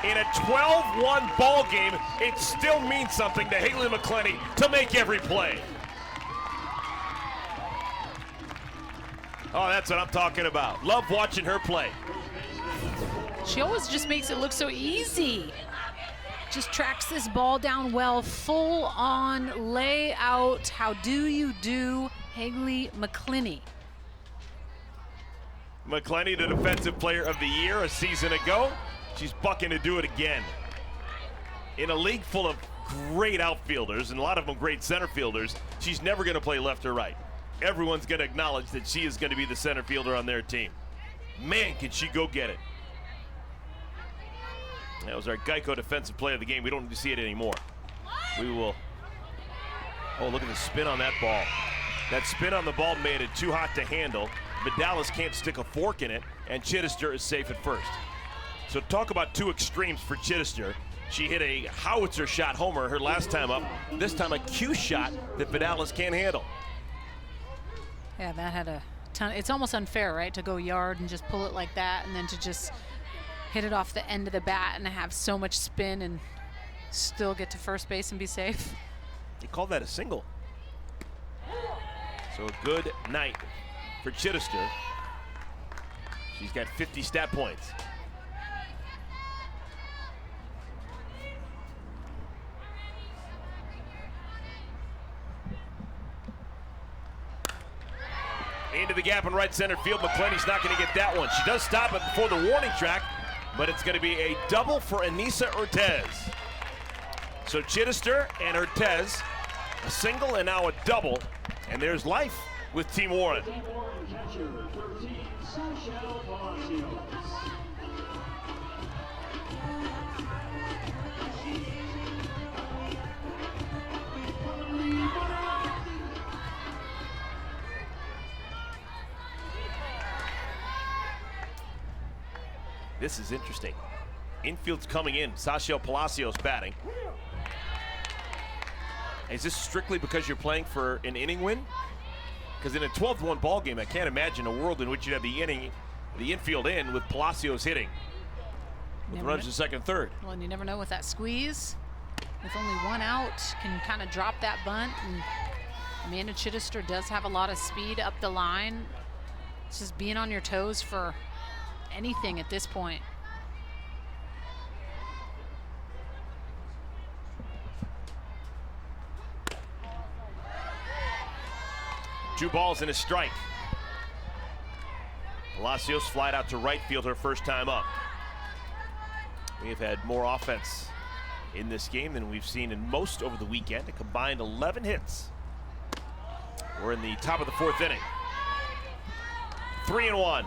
Speaker 1: In a 12-1 ball game, it still means something to Haley McClenny to make every play. Oh, that's what I'm talking about. Love watching her play.
Speaker 2: She always just makes it look so easy. Just tracks this ball down well, full on layout. How do you do, Haley McClenny?
Speaker 1: McClenny, the Defensive Player of the Year a season ago. She's bucking to do it again. In a league full of great outfielders, and a lot of them great center fielders, she's never going to play left or right. Everyone's going to acknowledge that she is going to be the center fielder on their team. Man, can she go get it. That was our Geico defensive play of the game. We don't need to see it anymore. We will. Oh, look at the spin on that ball. That spin on the ball made it too hot to handle. Vidalis can't stick a fork in it, and Chittister is safe at first. So talk about two extremes for Chittister. She hit a howitzer shot homer her last time up. This time a cue shot that Vidalis can't handle.
Speaker 2: Yeah, that had a ton. It's almost unfair, right, to go yard and just pull it like that, and then to just hit it off the end of the bat and have so much spin and still get to first base and be safe.
Speaker 1: They called that a single. So a good night for Chittister. She's got 50 stat points. Into the gap in right center field. McClenny's not going to get that one. She does stop it before the warning track, but it's going to be a double for Anissa Ortez. So Chittister and Ortez, a single and now a double, and there's life with Team Warren.
Speaker 3: Team Warren catcher, 13, Sasha Palacios.
Speaker 1: This is interesting. Infield's coming in. Sasha Palacios batting. Is this strictly because you're playing for an inning win? Because in a 12-1 ball game, I can't imagine a world in which you'd have the infield in with Palacios hitting. With runs to second, third.
Speaker 2: Well, and you never know with that squeeze. With only one out, can kind of drop that bunt. And Amanda Chittister does have a lot of speed up the line. It's just being on your toes for anything at this point.
Speaker 1: Two balls and a strike. Palacios flied out to right field her first time up. We have had more offense in this game than we've seen in most over the weekend. A combined 11 hits. We're in the top of the fourth inning. 3-1.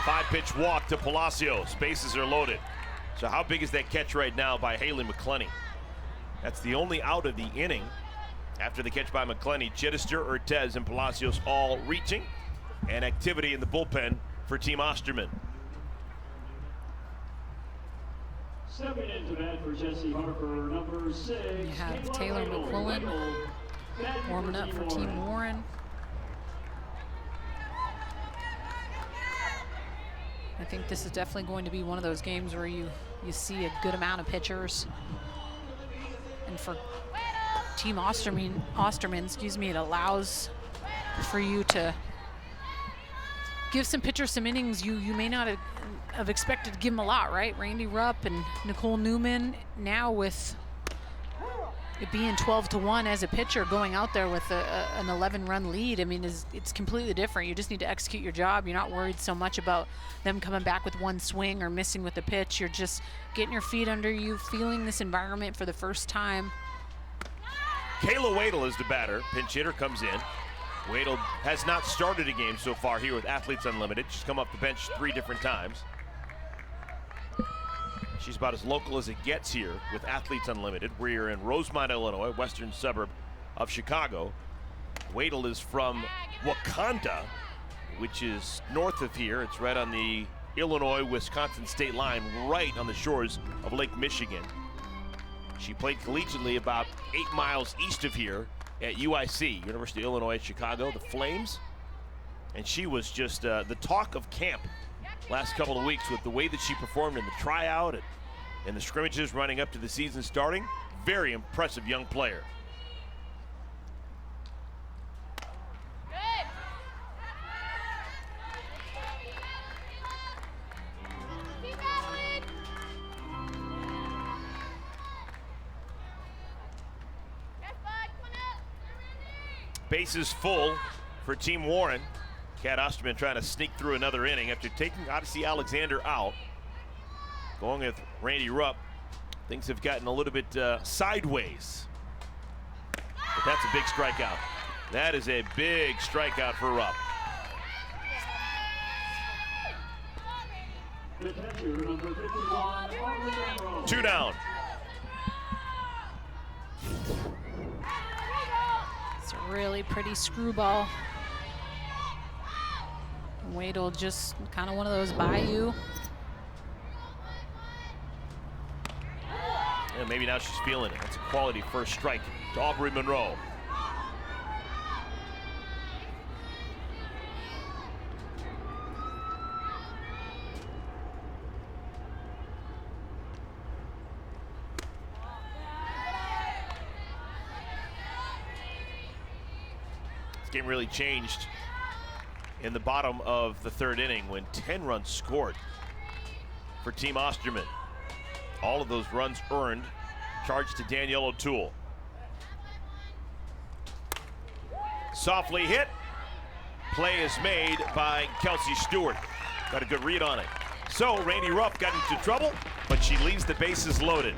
Speaker 1: Five-pitch walk to Palacios. Bases are loaded. So how big is that catch right now by Haley McClenny? That's the only out of the inning. After the catch by McClenny, Chittister, Ortez, and Palacios all reaching. And activity in the bullpen for Team Osterman.
Speaker 3: Stepping into bat for Jesse Harper, number 6.
Speaker 2: You have Taylor McQuillan warming up for Team Warren. I think this is definitely going to be one of those games where you see a good amount of pitchers. And for Team Osterman, it allows for you to give some pitchers some innings you may not have expected to give them a lot, right? Randy Rupp and Nicole Newman, now with it being 12-1 as a pitcher, going out there with an 11-run lead, I mean, it's completely different. You just need to execute your job. You're not worried so much about them coming back with one swing or missing with the pitch. You're just getting your feet under you, feeling this environment for the first time.
Speaker 1: Kayla Wadle is the batter. Pinch hitter comes in. Wadle has not started a game so far here with Athletes Unlimited. She's come off the bench 3 different times. She's about as local as it gets here with Athletes Unlimited. We're in Rosemont, Illinois, western suburb of Chicago. Wadle is from Wakanda, which is north of here. It's right on the Illinois-Wisconsin state line, right on the shores of Lake Michigan. She played collegiately about 8 miles east of here at UIC, University of Illinois at Chicago, the Flames. And she was just the talk of camp last couple of weeks with the way that she performed in the tryout and the scrimmages running up to the season starting. Very impressive young player. Bases full for Team Warren. Cat Osterman trying to sneak through another inning after taking Odyssey Alexander out. Going with Randy Rupp. Things have gotten a little bit sideways. But that's a big strikeout. That is a big strikeout for Rupp.
Speaker 3: The catcher, number 51,
Speaker 1: 2 down.
Speaker 2: It's a really pretty screwball. Wade'll just kind of one of those by you.
Speaker 1: Yeah, maybe now she's feeling it. That's a quality first strike to Aubrey Monroe. This game really changed in the bottom of the 3rd inning when 10 runs scored for Team Osterman. All of those runs earned, charged to Danielle O'Toole. Softly hit. Play is made by Kelsey Stewart. Got a good read on it. So Randy Rupp got into trouble, but she leaves the bases loaded.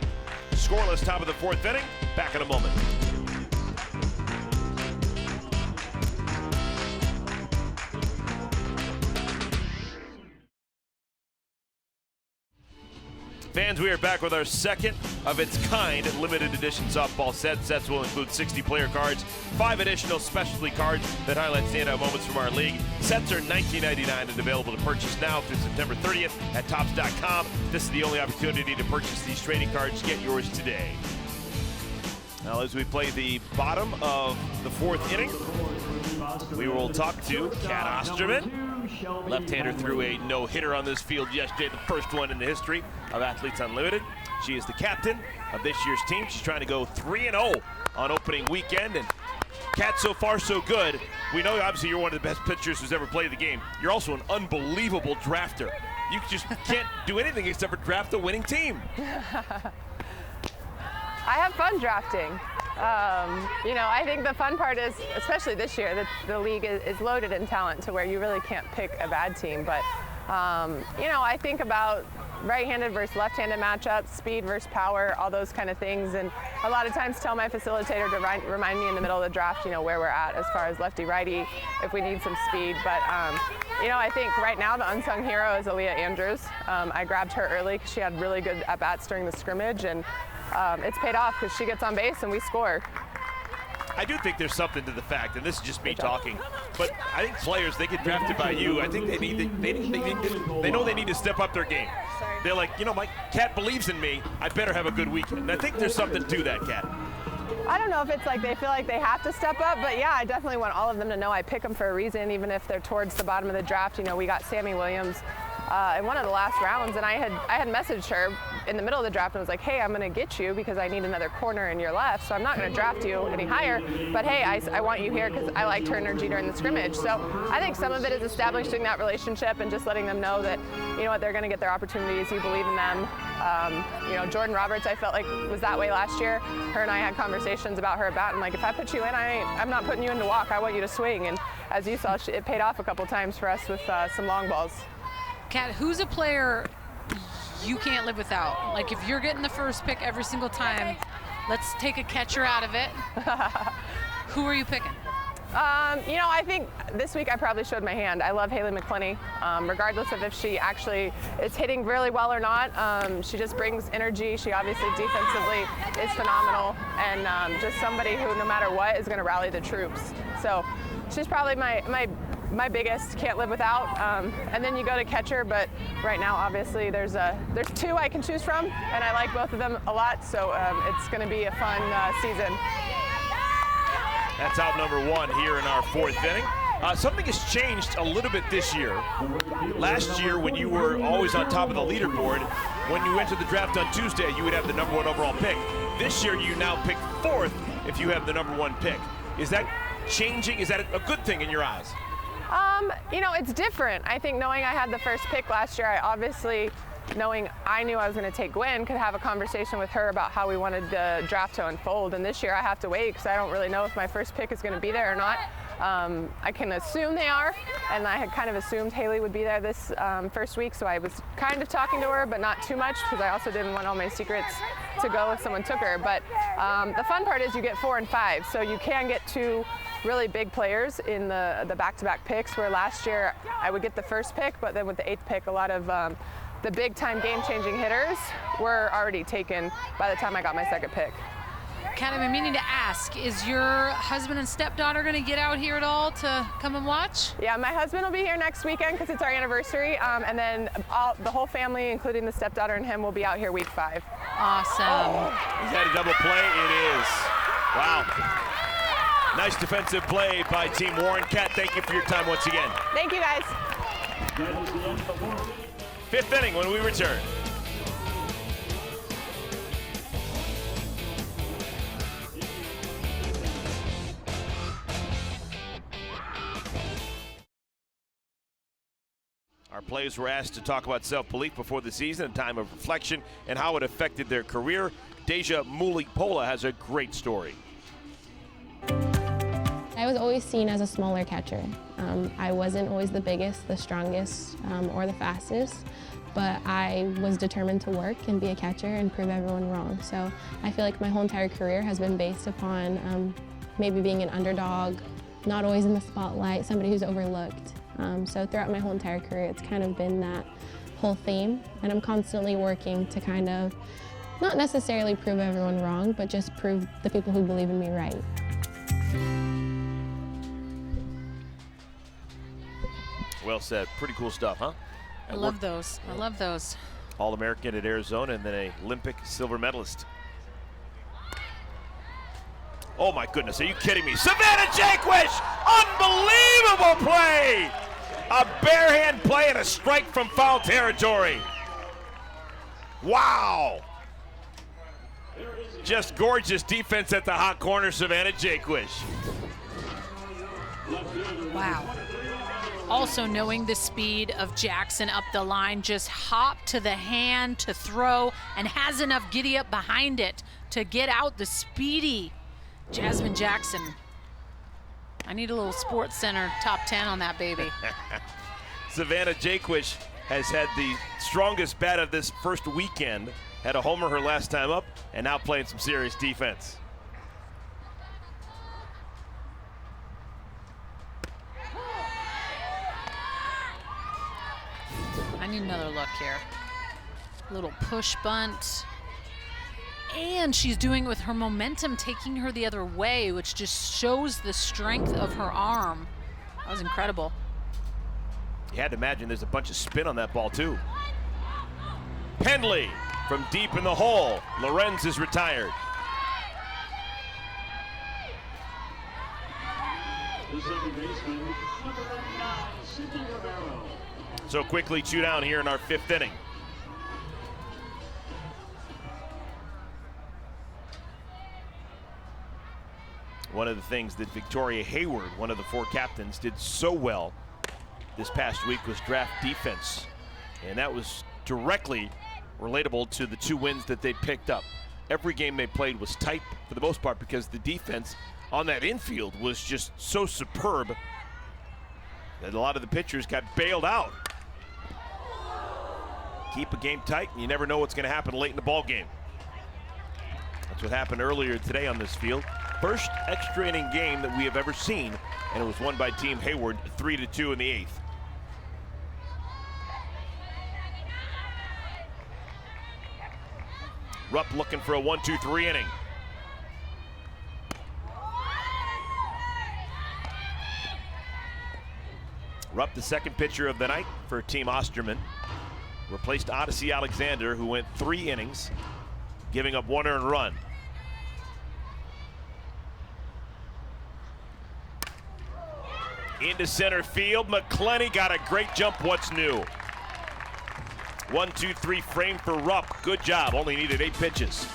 Speaker 1: Scoreless top of the 4th inning. Back in a moment. Fans, we are back with our second of its kind limited edition softball set. Sets will include 60 player cards, 5 additional specialty cards that highlight standout moments from our league. Sets are $19.99 and available to purchase now through September 30th at Topps.com. This is the only opportunity to purchase these trading cards. Get yours today. Now, as we play the bottom of the 4th inning, we will talk to Cat Osterman. Left-hander threw a no-hitter on this field yesterday, the first one in the history of Athletes Unlimited. She is the captain of this year's team. She's trying to go 3-0 on opening weekend, and Cat, so far so good. We know obviously you're one of the best pitchers who's ever played the game. You're also an unbelievable drafter. You just can't do anything except for draft a winning team.
Speaker 5: I have fun drafting. You know, I think the fun part is, especially this year, that the league is loaded in talent to where you really can't pick a bad team. But, you know, I think about right-handed versus left-handed matchups, speed versus power, all those kind of things. And a lot of times tell my facilitator to remind me in the middle of the draft, you know, where we're at as far as lefty-righty, if we need some speed. But, you know, I think right now the unsung hero is Aaliyah Andrews. I grabbed her early because she had really good at-bats during the scrimmage, and it's paid off because she gets on base and we score.
Speaker 1: I do think there's something to the fact, and this is just me talking, but I think players, they get drafted by you. I think they know they need to step up their game. They're like, you know, my Cat believes in me. I better have a good weekend. And I think there's something to that, Cat.
Speaker 5: I don't know if it's like they feel like they have to step up, but yeah, I definitely want all of them to know I pick them for a reason, even if they're towards the bottom of the draft. You know, we got Sammy Williams in one of the last rounds, and I had messaged her in the middle of the draft and was like, hey, I'm going to get you because I need another corner in your left, so I'm not going to draft you any higher, but hey, I want you here because I liked her energy during the scrimmage. So I think some of it is establishing that relationship and just letting them know that, you know what, they're going to get their opportunities, you believe in them. You know, Jordan Roberts, I felt like was that way last year. Her and I had conversations about her at bat, and like, if I put you in, I'm not putting you in to walk, I want you to swing. And as you saw, it paid off a couple times for us with some long balls.
Speaker 2: Cat, who's a player you can't live without? Like, if you're getting the first pick every single time, let's take a catcher out of it. Who are you picking?
Speaker 5: You know, I think this week I probably showed my hand. I love Haley McClinney, regardless of if she actually is hitting really well or not. She just brings energy. She obviously defensively is phenomenal, and just somebody who, no matter what, is going to rally the troops. So she's probably my biggest can't live without. And then you go to catcher, but right now obviously there's 2 I can choose from, and I like both of them a lot, so it's going to be a fun season.
Speaker 1: That's out number 1 here in our 4th inning. Something has changed a little bit this year. Last year, when you were always on top of the leaderboard, when you went to the draft on Tuesday, you would have the number 1 overall pick. This year, you now pick 4th if you have the number 1 pick. Is that changing? Is that a good thing in your eyes?
Speaker 5: You know, it's different. I think knowing I had the first pick last year, I obviously, knowing I knew I was going to take Gwen, could have a conversation with her about how we wanted the draft to unfold. And this year I have to wait because I don't really know if my first pick is going to be there or not. I can assume they are, and I had kind of assumed Haley would be there this first week, so I was kind of talking to her, but not too much, because I also didn't want all my secrets to go if someone took her. But the fun part is you get 4 and 5, so you can get 2 really big players in the back-to-back picks, where last year I would get the first pick, but then with the 8th pick, a lot of the big-time game-changing hitters were already taken by the time I got my 2nd pick.
Speaker 2: Kat, I've been meaning to ask, is your husband and stepdaughter going to get out here at all to come and watch?
Speaker 5: Yeah, my husband will be here next weekend because it's our anniversary, and then the whole family, including the stepdaughter and him, will be out here week 5.
Speaker 2: Awesome.
Speaker 1: Is that a double play? It is. Wow. Nice defensive play by Team Warren. Kat, thank you for your time once again.
Speaker 5: Thank you, guys.
Speaker 1: 5th inning when we return. Our players were asked to talk about self-belief before the season, a time of reflection, and how it affected their career. Deja Mulikpola has a great story.
Speaker 7: I was always seen as a smaller catcher. I wasn't always the biggest, the strongest, or the fastest, but I was determined to work and be a catcher and prove everyone wrong. So I feel like my whole entire career has been based upon maybe being an underdog, not always in the spotlight, somebody who's overlooked. So throughout my whole entire career, it's kind of been that whole theme, and I'm constantly working to kind of not necessarily prove everyone wrong, but just prove the people who believe in me right.
Speaker 1: Well said. Pretty cool stuff, huh?
Speaker 2: I love those. I love those.
Speaker 1: All-American at Arizona and then an Olympic silver medalist. Oh my goodness, are you kidding me? Savannah Jaquish! Unbelievable play! A barehand play and a strike from foul territory. Wow! Just gorgeous defense at the hot corner, Savannah Jaquish.
Speaker 2: Wow. Also knowing the speed of Jackson up the line, just hop to the hand to throw and has enough giddy up behind it to get out the speedy Jasmine Jackson. I need a little Sports Center top 10 on that baby.
Speaker 1: Savannah Jaquish has had the strongest bat of this first weekend, had a homer her last time up, and now playing some serious defense.
Speaker 2: I need another look here. Little push bunt. And she's doing it with her momentum taking her the other way, which just shows the strength of her arm. That was incredible.
Speaker 1: You had to imagine there's a bunch of spin on that ball too. Pendley from deep in the hole. Lorenz is retired.
Speaker 3: The second baseman, number 99, Cindy Romero.
Speaker 1: So quickly 2 down here in our 5th inning. One of the things that Victoria Hayward, one of the 4 captains, did so well this past week was draft defense. And that was directly relatable to the 2 wins that they picked up. Every game they played was tight for the most part because the defense on that infield was just so superb that a lot of the pitchers got bailed out. Keep a game tight and you never know what's going to happen late in the ball game. That's what happened earlier today on this field. First extra inning game that we have ever seen, and it was won by Team Hayward 3-2 in the 8th. Rupp looking for a 1-2-3 inning. Rupp, the second pitcher of the night for Team Osterman, replaced Odyssey Alexander, who went 3 innings, giving up 1 earned run. Into center field, McClenny got a great jump. What's new? 1-2-3 frame for Rupp. Good job. Only needed 8 pitches.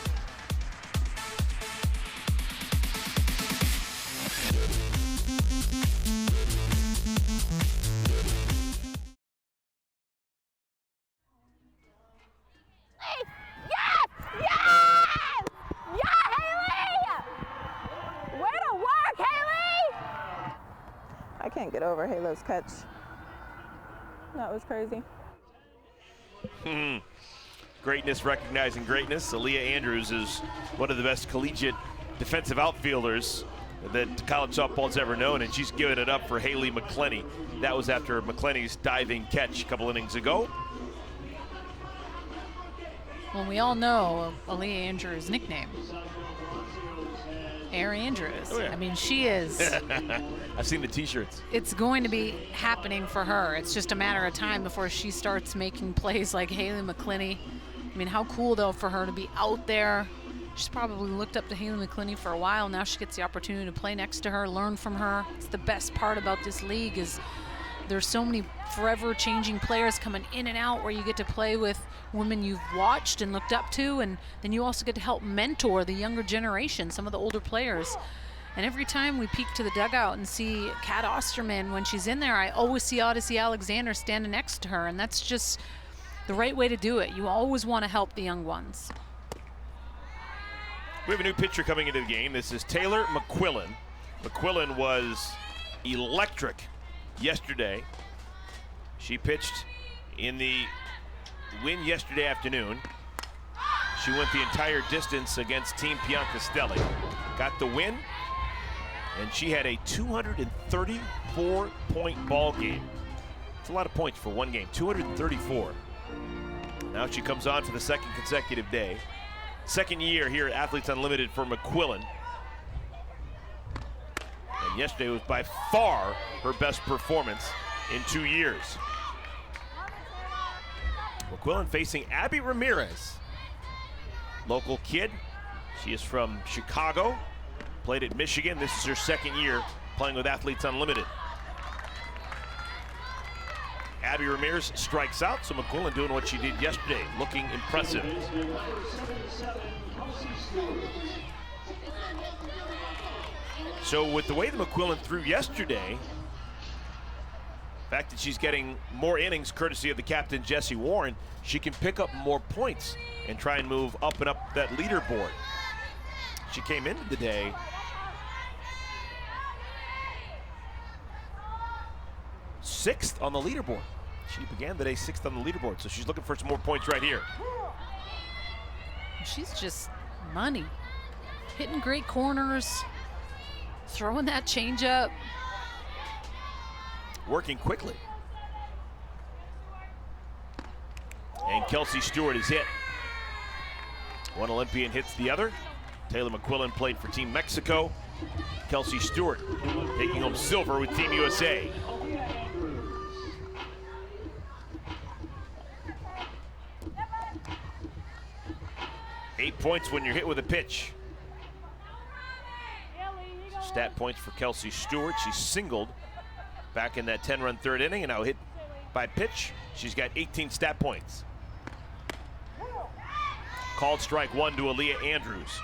Speaker 8: Florida's catch. That was crazy.
Speaker 1: Greatness recognizing greatness. Aaliyah Andrews is one of the best collegiate defensive outfielders that college softball's ever known, and she's given it up for Haley McClenny. That was after McClenny's diving catch a couple innings ago.
Speaker 2: Well, we all know Aaliyah Andrews' nickname. Air Andrews.
Speaker 1: Oh, yeah.
Speaker 2: I mean, she is.
Speaker 1: I've seen the t-shirts.
Speaker 2: It's going to be happening for her. It's just a matter of time before she starts making plays like Haley McClenny. I mean, how cool, though, for her to be out there. She's probably looked up to Haley McClenny for a while. Now she gets the opportunity to play next to her, learn from her. It's the best part about this league is there's so many forever changing players coming in and out where you get to play with women you've watched and looked up to, and then you also get to help mentor the younger generation, some of the older players. And every time we peek to the dugout and see Cat Osterman, when she's in there, I always see Odyssey Alexander standing next to her, and that's just the right way to do it. You always want to help the young ones.
Speaker 1: We have a new pitcher coming into the game. This is Taylor McQuillan. McQuillan was electric yesterday. She pitched in the win yesterday afternoon. She went the entire distance against Team Piancastelli. Got the win, and she had a 234-point ball game. It's a lot of points for one game, 234. Now she comes on for the second consecutive day. Second year here at Athletes Unlimited for McQuillan. And yesterday was by far her best performance in 2 years. McQuillan facing Abby Ramirez. Local kid. She is from Chicago. Played at Michigan. This is her second year playing with Athletes Unlimited. Abby Ramirez strikes out, so McQuillan doing what she did yesterday, looking impressive. So with the way that McQuillan threw yesterday, the fact that she's getting more innings courtesy of the captain, Jessie Warren, she can pick up more points and try and move up and up that leaderboard. She came into the day sixth on the leaderboard. She began the day sixth on the leaderboard, so she's looking for some more points right here.
Speaker 2: She's just money. Hitting great corners, throwing that changeup.
Speaker 1: Working quickly. And Kelsey Stewart is hit. One Olympian hits the other. Taylor McQuillan played for Team Mexico. Kelsey Stewart taking home silver with Team USA. 8 points when you're hit with a pitch. Stat points for Kelsey Stewart. She singled back in that 10-run third inning and now hit by pitch. She's got 18 stat points. Called strike one to Aaliyah Andrews.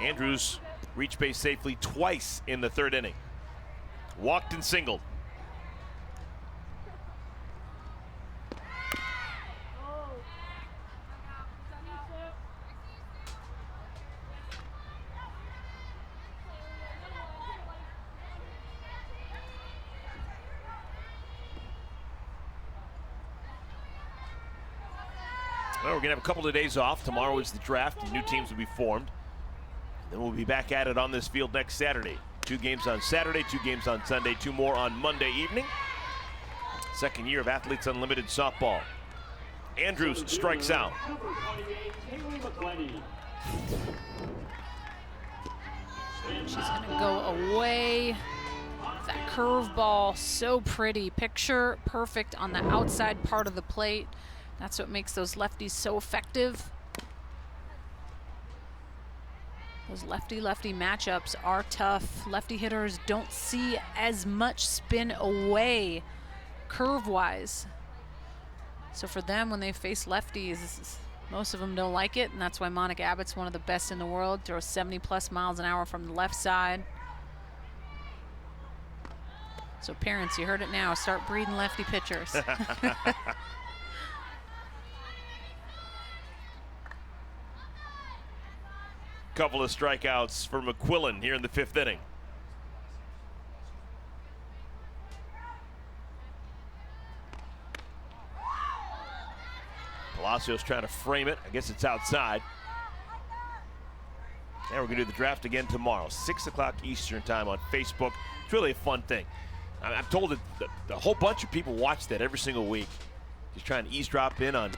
Speaker 1: Andrews reached base safely twice in the third inning. Walked and singled. Well, we're going to have a couple of days off. Tomorrow is the draft, and new teams will be formed. Then we'll be back at it on this field next Saturday. 2 games on Saturday, 2 games on Sunday, 2 more on Monday evening. Second year of Athletes Unlimited softball. Andrews strikes out.
Speaker 2: She's going to go away. That curveball, so pretty. Picture perfect on the outside part of the plate. That's what makes those lefties so effective. Those lefty-lefty matchups are tough. Lefty hitters don't see as much spin away curve-wise. So for them, when they face lefties, most of them don't like it, and that's why Monica Abbott's one of the best in the world. Throws 70+ miles an hour from the left side. So parents, you heard it now. Start breeding lefty pitchers.
Speaker 1: Couple of strikeouts for McQuillan here in the 5th inning. Palacios trying to frame it. I guess it's outside. And we're going to do the draft again tomorrow, 6 o'clock Eastern time on Facebook. It's really a fun thing. I'm told that a whole bunch of people watch that every single week. Just trying to eavesdrop in on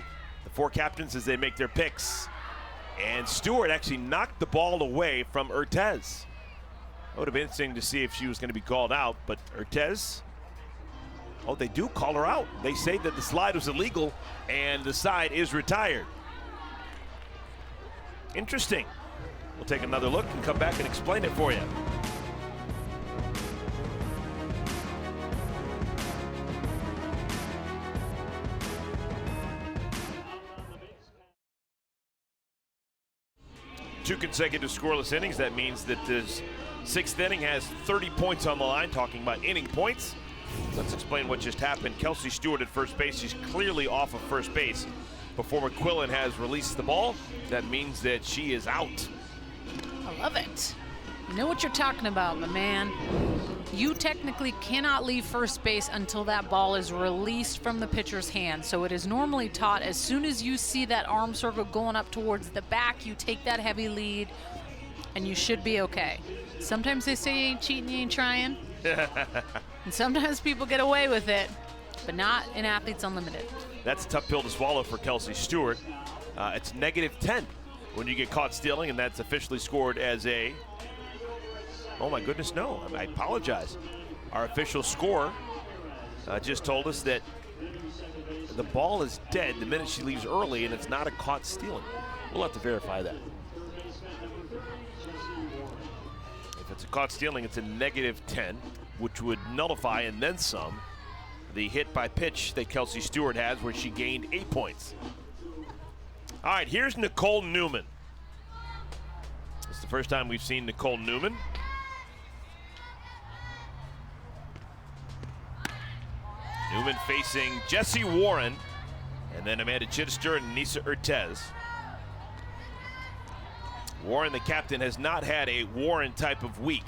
Speaker 1: the 4 captains as they make their picks. And Stewart actually knocked the ball away from Urtez. It would have been interesting to see if she was going to be called out, but Urtez, oh, they do call her out. They say that the slide was illegal and the side is retired. Interesting. We'll take another look and come back and explain it for you. Two consecutive scoreless innings. That means that this 6th inning has 30 points on the line, talking about inning points. Let's explain what just happened. Kelsey Stewart at first base. She's clearly off of first base before McQuillan has released the ball. That means that she is out.
Speaker 2: I love it. You know what you're talking about, my man. You technically cannot leave first base until that ball is released from the pitcher's hand. So it is normally taught as soon as you see that arm circle going up towards the back, you take that heavy lead and you should be okay. Sometimes they say you ain't cheating, you ain't trying. And sometimes people get away with it, but not in Athletes Unlimited.
Speaker 1: That's a tough pill to swallow for Kelsey Stewart. It's -10 when you get caught stealing, and that's officially scored as a, oh my goodness, no, I apologize. Our official score just told us that the ball is dead the minute she leaves early, and it's not a caught stealing. We'll have to verify that. If it's a caught stealing, it's a -10, which would nullify and then some the hit by pitch that Kelsey Stewart has, where she gained 8 points. All right, here's Nicole Newman. It's the first time we've seen Nicole Newman. Newman facing Jessie Warren, and then Amanda Chittister and Nisa Urtez. Warren, the captain, has not had a Warren type of week.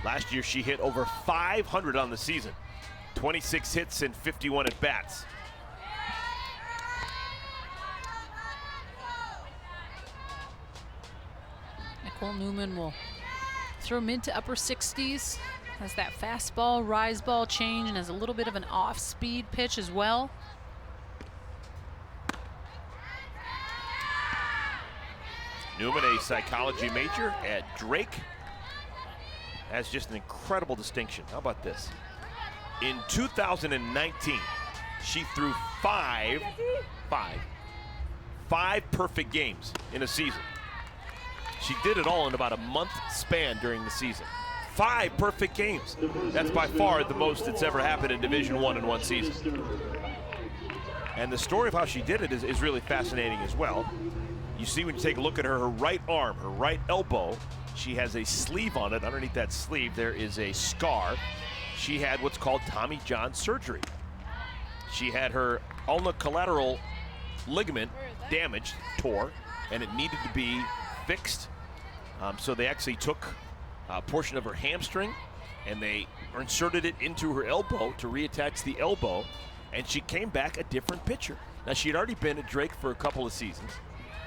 Speaker 1: Last year she hit over 500 on the season. 26 hits and 51 at-bats.
Speaker 2: Nicole Newman will throw mid to upper 60s. Has that fastball, rise ball change, and has a little bit of an off-speed pitch as well.
Speaker 1: Newman, a psychology major at Drake, has just an incredible distinction. How about this? In 2019, she threw five perfect games in a season. She did it all in about a month span during the season. 5 perfect games. That's by far the most that's ever happened in Division I in one season. And the story of how she did it is really fascinating as well. You see when you take a look at her right arm, her right elbow, she has a sleeve on it. Underneath that sleeve, there is a scar. She had what's called Tommy John surgery. She had her ulnar collateral ligament damaged, tore, and it needed to be fixed. So they actually took a portion of her hamstring and they inserted it into her elbow to reattach the elbow, and she came back a different pitcher. Now, she had already been at Drake for a couple of seasons,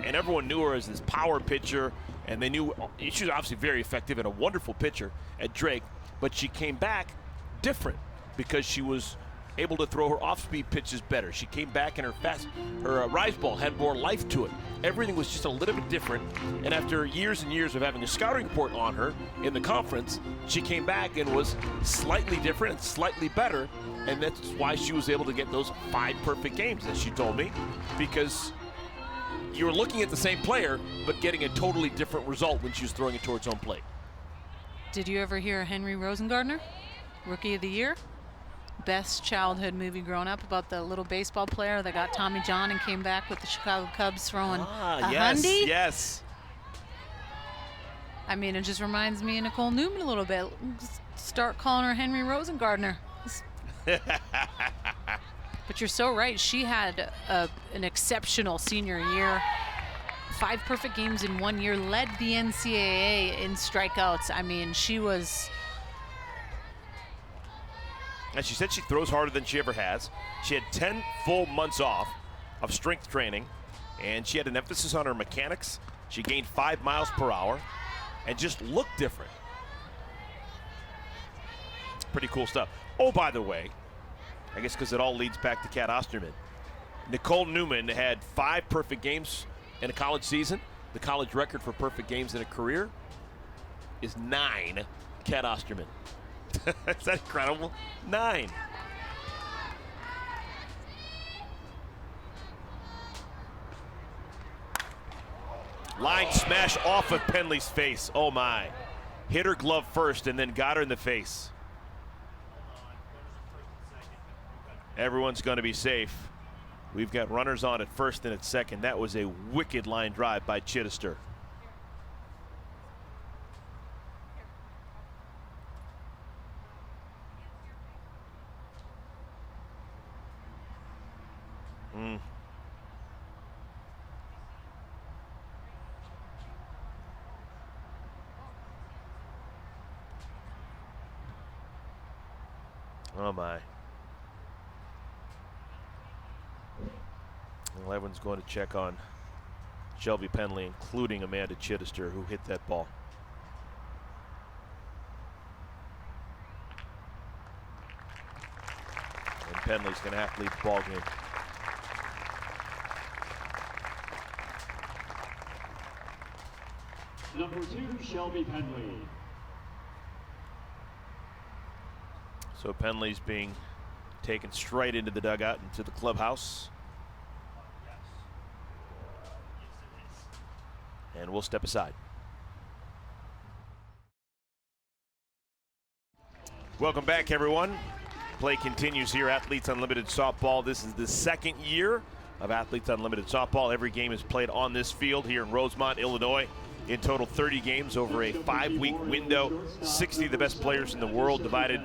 Speaker 1: and everyone knew her as this power pitcher, and they knew she was obviously very effective and a wonderful pitcher at Drake, but she came back different because she was able to throw her off-speed pitches better. She came back and her rise ball had more life to it. Everything was just a little bit different, and after years and years of having a scouting report on her in the conference, she came back and was slightly different and slightly better, and that's why she was able to get those 5 perfect games, as she told me, because you were looking at the same player, but getting a totally different result when she was throwing it towards home plate.
Speaker 2: Did you ever hear Henry Rosengartner, Rookie of the Year? Best childhood movie growing up, about the little baseball player that got Tommy John and came back with the Chicago Cubs throwing a
Speaker 1: yes,
Speaker 2: hundy?
Speaker 1: Yes.
Speaker 2: I mean, it just reminds me of Nicole Newman a little bit. Start calling her Henry Rosengartner. But you're so right. She had an exceptional senior year. 5 perfect games in 1 year, led the NCAA in strikeouts. I mean, she was...
Speaker 1: And she said she throws harder than she ever has. She had 10 full months off of strength training, and she had an emphasis on her mechanics. She gained 5 miles per hour and just looked different. Pretty cool stuff. Oh, by the way, I guess because it all leads back to Cat Osterman. Nicole Newman had 5 perfect games in a college season. The college record for perfect games in a career is 9. Cat Osterman. Is that incredible? 9. Line smash off of Penley's face. Oh my. Hit her glove first and then got her in the face. Everyone's going to be safe. We've got runners on at first and at second. That was a wicked line drive by Chittister. Oh my. Well, everyone's going to check on Shelby Penley, including Amanda Chittister, who hit that ball. And Penley's going to have to lead the ball game.
Speaker 3: Number 2, Shelby Penley.
Speaker 1: So Penley's being taken straight into the dugout, into the clubhouse. And we'll step aside. Welcome back, everyone. Play continues here, Athletes Unlimited Softball. This is the second year of Athletes Unlimited Softball. Every game is played on this field here in Rosemont, Illinois. In total, 30 games over a 5-week window. 60 of the best players in the world, divided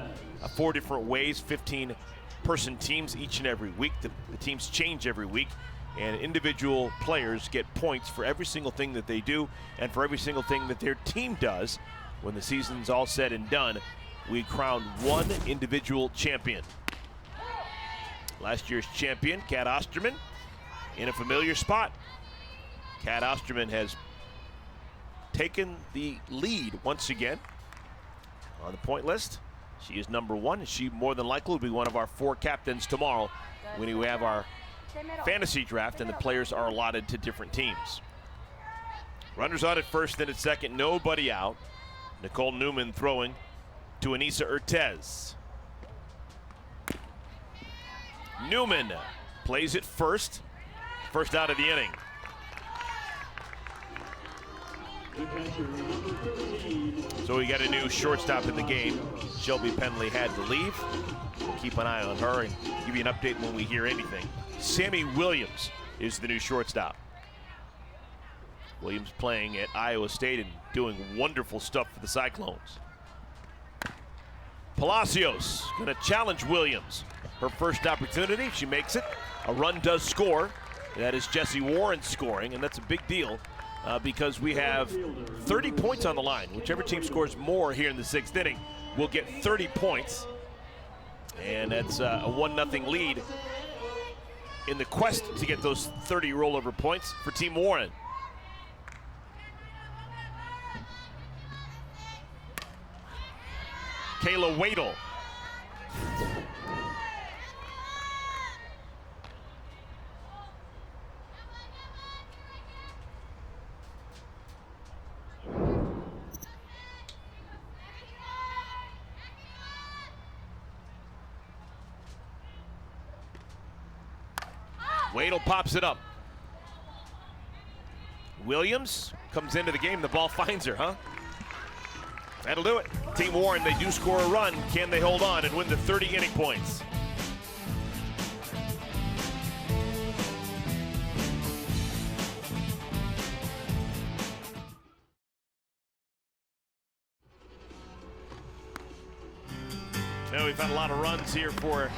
Speaker 1: 4 different ways, 15-person teams each and every week. The teams change every week, and individual players get points for every single thing that they do and for every single thing that their team does. When the season's all said and done, we crown one individual champion. Last year's champion, Cat Osterman, in a familiar spot. Cat Osterman has taken the lead once again on the point list. She is number 1, and she more than likely will be one of our 4 captains tomorrow when we have our fantasy draft and the players are allotted to different teams. Runners on at first and at second, nobody out. Nicole Newman throwing to Anissa Urtez. Newman plays it first out of the inning. So we got a new shortstop in the game. Shelby Penley had to leave. We'll keep an eye on her and give you an update when we hear anything. Sammy Williams is the new shortstop. Williams playing at Iowa State and doing wonderful stuff for the Cyclones. Palacios going to challenge Williams. Her first opportunity, she makes it. A run does score. That is Jesse Warren scoring, and that's a big deal because we have 30 points on the line. Whichever team scores more here in the 6th inning will get 30 points. And that's a 1-0 lead in the quest to get those 30 rollover points for Team Warren. Kayla Wadle. Wadle pops it up. Williams comes into the game. The ball finds her, huh? That'll do it. Team Warren, they do score a run. Can they hold on and win the 30 inning points? Now we've had a lot of runs here for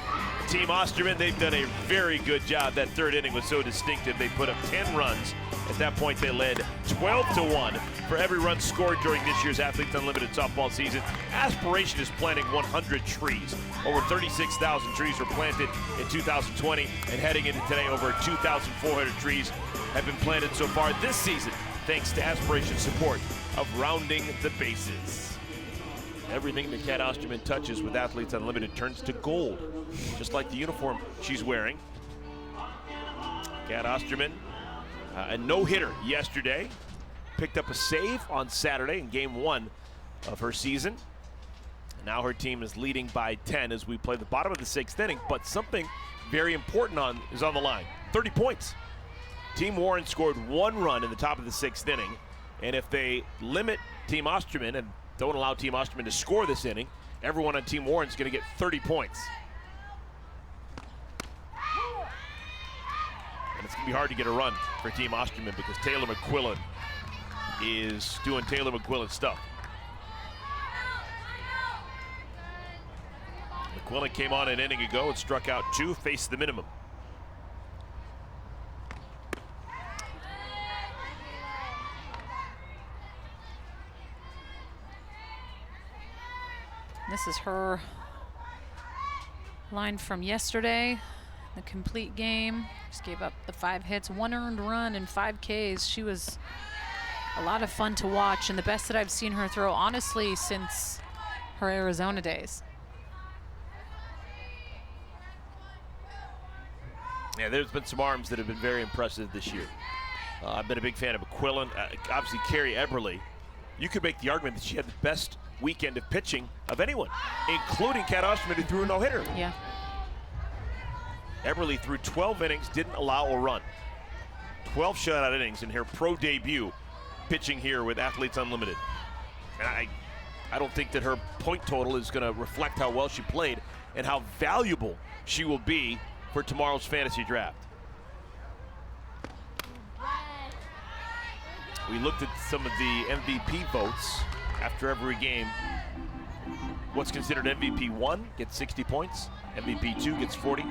Speaker 1: Team Osterman, they've done a very good job. That third inning was so distinctive. They put up 10 runs. At that point, they led 12-1 for every run scored during this year's Athletes Unlimited softball season. Aspiration is planting 100 trees. Over 36,000 trees were planted in 2020, and heading into today, over 2,400 trees have been planted so far this season, thanks to Aspiration's support of rounding the bases. Everything that Cat Osterman touches with Athletes Unlimited turns to gold, just like the uniform she's wearing. Cat Osterman, a no-hitter yesterday, picked up a save on Saturday in game 1 of her season. Now her team is leading by 10 as we play the bottom of the 6th inning, but something very important is on the line. 30 points. Team Warren scored 1 run in the top of the 6th inning, and if they limit Team Osterman and don't allow Team Osterman to score this inning, everyone on Team Warren is going to get 30 points. And it's going to be hard to get a run for Team Osterman because Taylor McQuillan is doing Taylor McQuillan stuff. McQuillan came on an inning ago and struck out 2, faced the minimum.
Speaker 2: This is her line from yesterday, the complete game. Just gave up the 5 hits, 1 earned run, and 5 Ks. She was a lot of fun to watch, and the best that I've seen her throw, honestly, since her Arizona days.
Speaker 1: Yeah, there's been some arms that have been very impressive this year. I've been a big fan of McQuillan. Obviously, Carrie Eberly. You could make the argument that she had the best weekend of pitching of anyone, including Cat Osterman, who threw a no-hitter.
Speaker 2: Yeah.
Speaker 1: Eberly threw 12 innings, didn't allow a run. 12 shutout innings in her pro debut, pitching here with Athletes Unlimited. And I don't think that her point total is going to reflect how well she played and how valuable she will be for tomorrow's fantasy draft. We looked at some of the MVP votes after every game. What's considered MVP 1 gets 60 points, MVP 2 gets 40,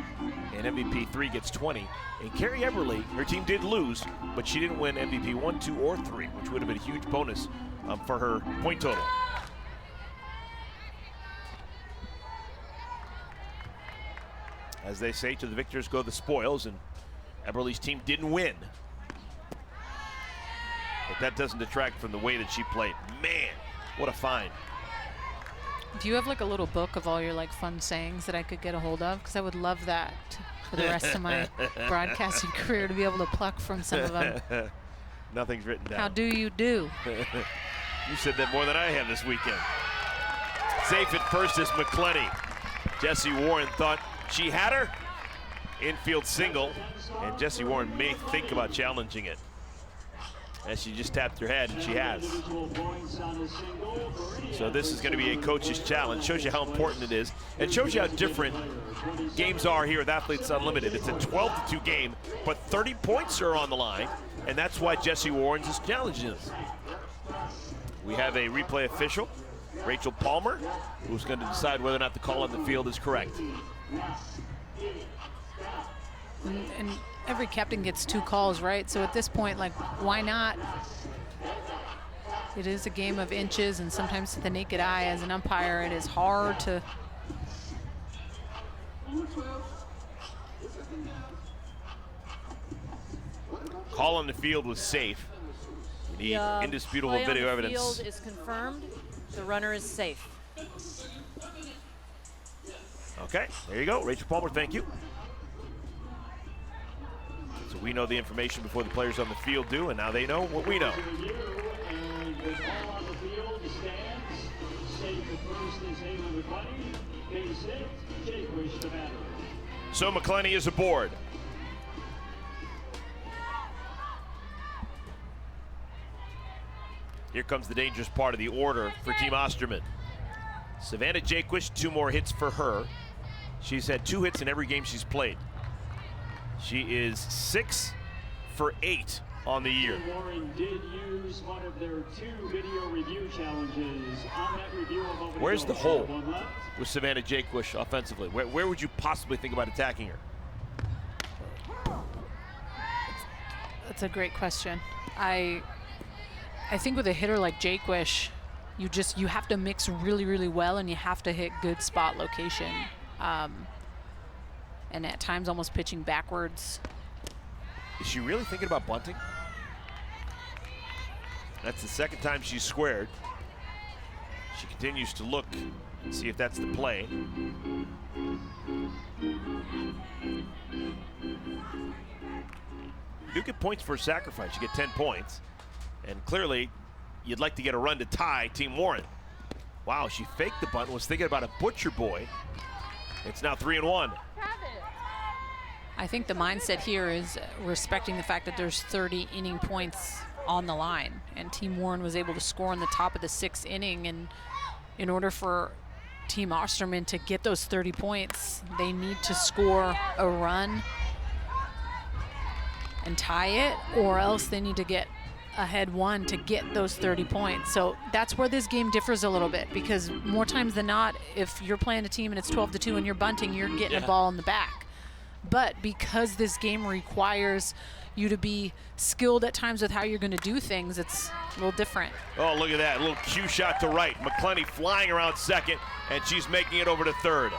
Speaker 1: and MVP 3 gets 20. And Carrie Eberly, her team did lose, but she didn't win MVP 1, 2, or 3, which would have been a huge bonus for her point total. As they say, to the victors go the spoils, and Eberly's team didn't win. But that doesn't detract from the way that she played. Man, what a find.
Speaker 2: Do you have like a little book of all your like fun sayings that I could get a hold of? Because I would love that for the rest of my broadcasting career, to be able to pluck from some of them.
Speaker 1: Nothing's written down.
Speaker 2: How do you do?
Speaker 1: You said that more than I have this weekend. Safe at first is McClenny. Jessie Warren thought she had her. Infield single, and Jessie Warren may think about challenging it. As she just tapped her head, and she has. So this is going to be a coach's challenge. Shows you how important it is. And shows you how different games are here with Athletes Unlimited. It's a 12-2 game, but 30 points are on the line, and that's why Jessie Warren's is challenging us. We have a replay official, Rachel Palmer, who's going to decide whether or not the call on the field is correct.
Speaker 2: And every captain gets 2 calls, right? So at this point, like, why not? It is a game of inches, and sometimes to the naked eye as an umpire, it is hard to.
Speaker 1: Call on the field was safe. We need indisputable video evidence.
Speaker 9: The field is confirmed. The runner is safe.
Speaker 1: Okay, there you go. Rachel Palmer, thank you. So we know the information before the players on the field do, and now they know what we know. So McClenny is aboard. Here comes the dangerous part of the order for Team Osterman. Savannah Jaquish, 2 more hits for her. She's had 2 hits in every game she's played. She is 6 for 8 on the year.
Speaker 3: Warren did use one of their 2 video review challenges. On that review,
Speaker 1: where's the hole with Savannah Jaquish offensively? Where would you possibly think about attacking her?
Speaker 2: That's a great question. I think with a hitter like Jaquish, you have to mix really, really well, and you have to hit good spot location. And at times almost pitching backwards.
Speaker 1: Is she really thinking about bunting? That's the second time she's squared. She continues to look and see if that's the play. You get points for a sacrifice. You get 10 points. And clearly, you'd like to get a run to tie Team Warren. Wow, she faked the bunt, was thinking about a butcher boy. It's now 3-1.
Speaker 2: I think the mindset here is respecting the fact that there's 30 inning points on the line, and Team Warren was able to score in the top of the 6th inning, and in order for Team Osterman to get those 30 points, they need to score a run and tie it, or else they need to get ahead 1 to get those 30 points. So that's where this game differs a little bit, because more times than not, if you're playing a team and it's 12-2 and you're bunting, you're getting a ball in the back. But because this game requires you to be skilled at times with how you're going to do things, it's a little different.
Speaker 1: Oh, look at that. A little cue shot to right. McClenny flying around second, and she's making it over to third.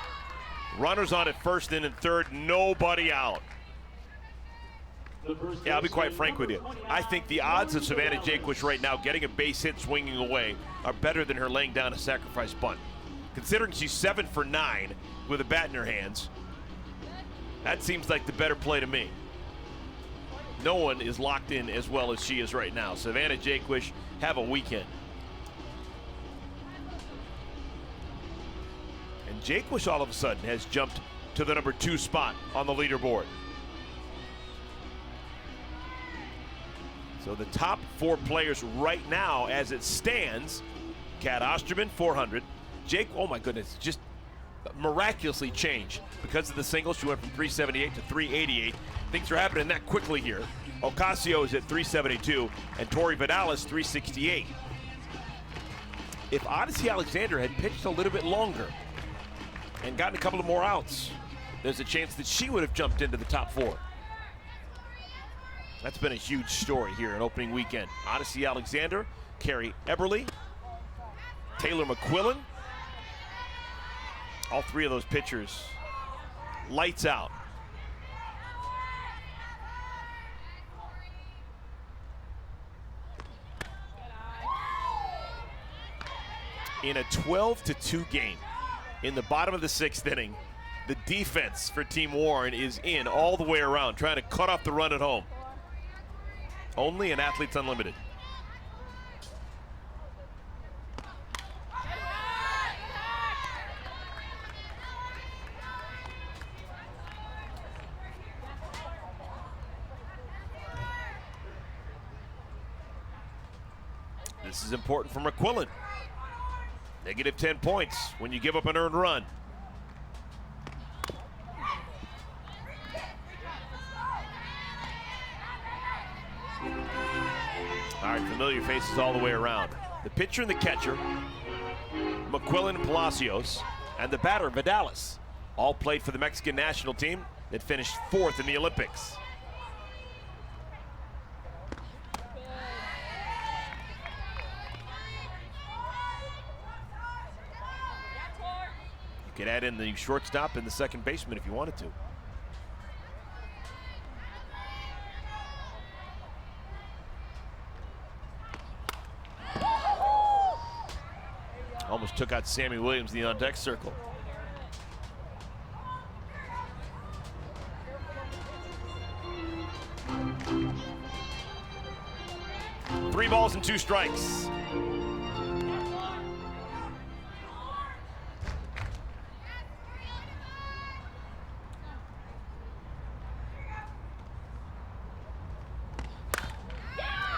Speaker 1: Runners on at first and in third, nobody out. Yeah, I'll be quite frank with you. I think the odds of Savannah Jaquish right now getting a base hit swinging away are better than her laying down a sacrifice bunt. Considering she's 7 for 9 with a bat in her hands, that seems like the better play to me. No one is locked in as well as she is right now. Savannah Jaquish, have a weekend. And Jaquish all of a sudden has jumped to the number 2 spot on the leaderboard. So the top 4 players right now as it stands, Cat Osterman, 400. Oh my goodness, just miraculously changed. Because of the singles, she went from 378 to 388. Things are happening that quickly here. Ocasio is at 372, and Tori Vidalis, 368. If Odyssey Alexander had pitched a little bit longer and gotten a couple of more outs, there's a chance that she would have jumped into the top 4. That's been a huge story here in opening weekend. Odyssey Alexander, Carrie Eberly, Taylor McQuillan. All 3 of those pitchers, lights out. In a 12-2 game, in the bottom of the 6th inning, the defense for Team Warren is in all the way around, trying to cut off the run at home. Only an Athletes Unlimited. This is important for McQuillan. Negative 10 points when you give up an earned run. All right, familiar faces all the way around. The pitcher and the catcher, McQuillan and Palacios, and the batter, Vidalis, all played for the Mexican national team that finished 4th in the Olympics. You could add in the shortstop and the second baseman if you wanted to. Almost took out Sammy Williams in the on-deck circle. Three balls and 2 strikes.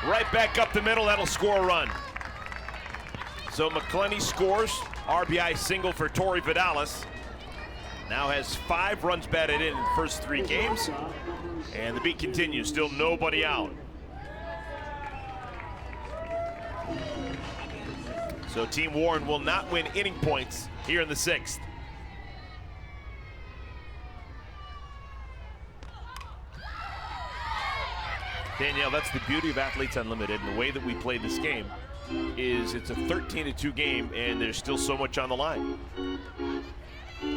Speaker 1: Right back up the middle, that'll score a run. So McClenny scores, RBI single for Tori Vidalis. Now has 5 runs batted in the first 3 games. And the beat continues, still nobody out. So Team Warren will not win inning points here in the 6th. Danielle, that's the beauty of Athletes Unlimited, and the way that we play this game is it's a 13-2 game, and there's still so much on the line.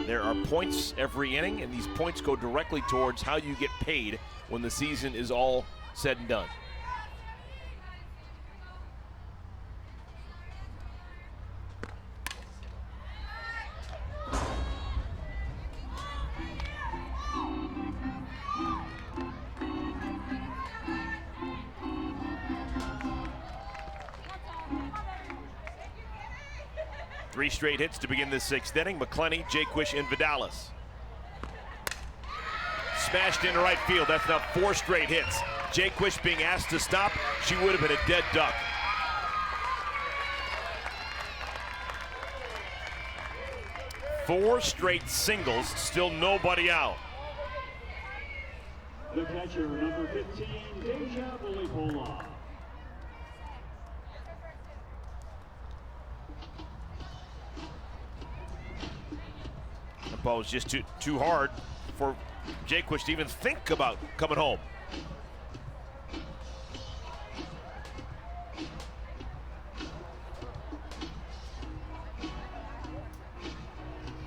Speaker 1: There are points every inning, and these points go directly towards how you get paid when the season is all said and done. Three straight hits to begin this 6th inning. McClenny, Jaquish, and Vidalis. Smashed into right field. That's now 4 straight hits. Jaquish being asked to stop. She would have been a dead duck. Four straight singles, still nobody out.
Speaker 3: The catcher, number 15, Deja Volipola.
Speaker 1: The ball was just too hard for Jaquish to even think about coming home.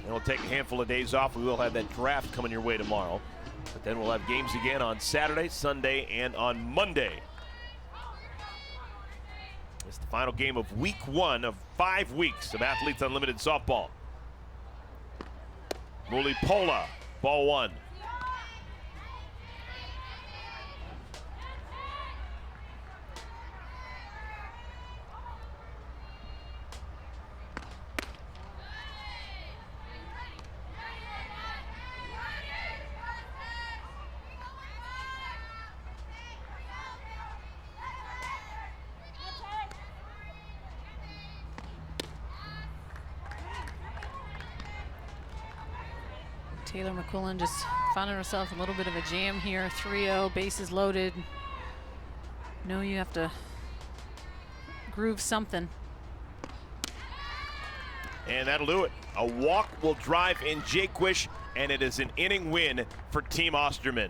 Speaker 1: And we'll take a handful of days off. We will have that draft coming your way tomorrow. But then we'll have games again on Saturday, Sunday, and on Monday. It's the final game of week 1 of 5 weeks of Athletes Unlimited softball. Mulipola, ball 1.
Speaker 2: Taylor McQuillan just found herself a little bit of a jam here. 3-0, bases loaded. No, you have to groove something.
Speaker 1: And that'll do it. A walk will drive in Jaquish, and it is an inning win for Team Osterman.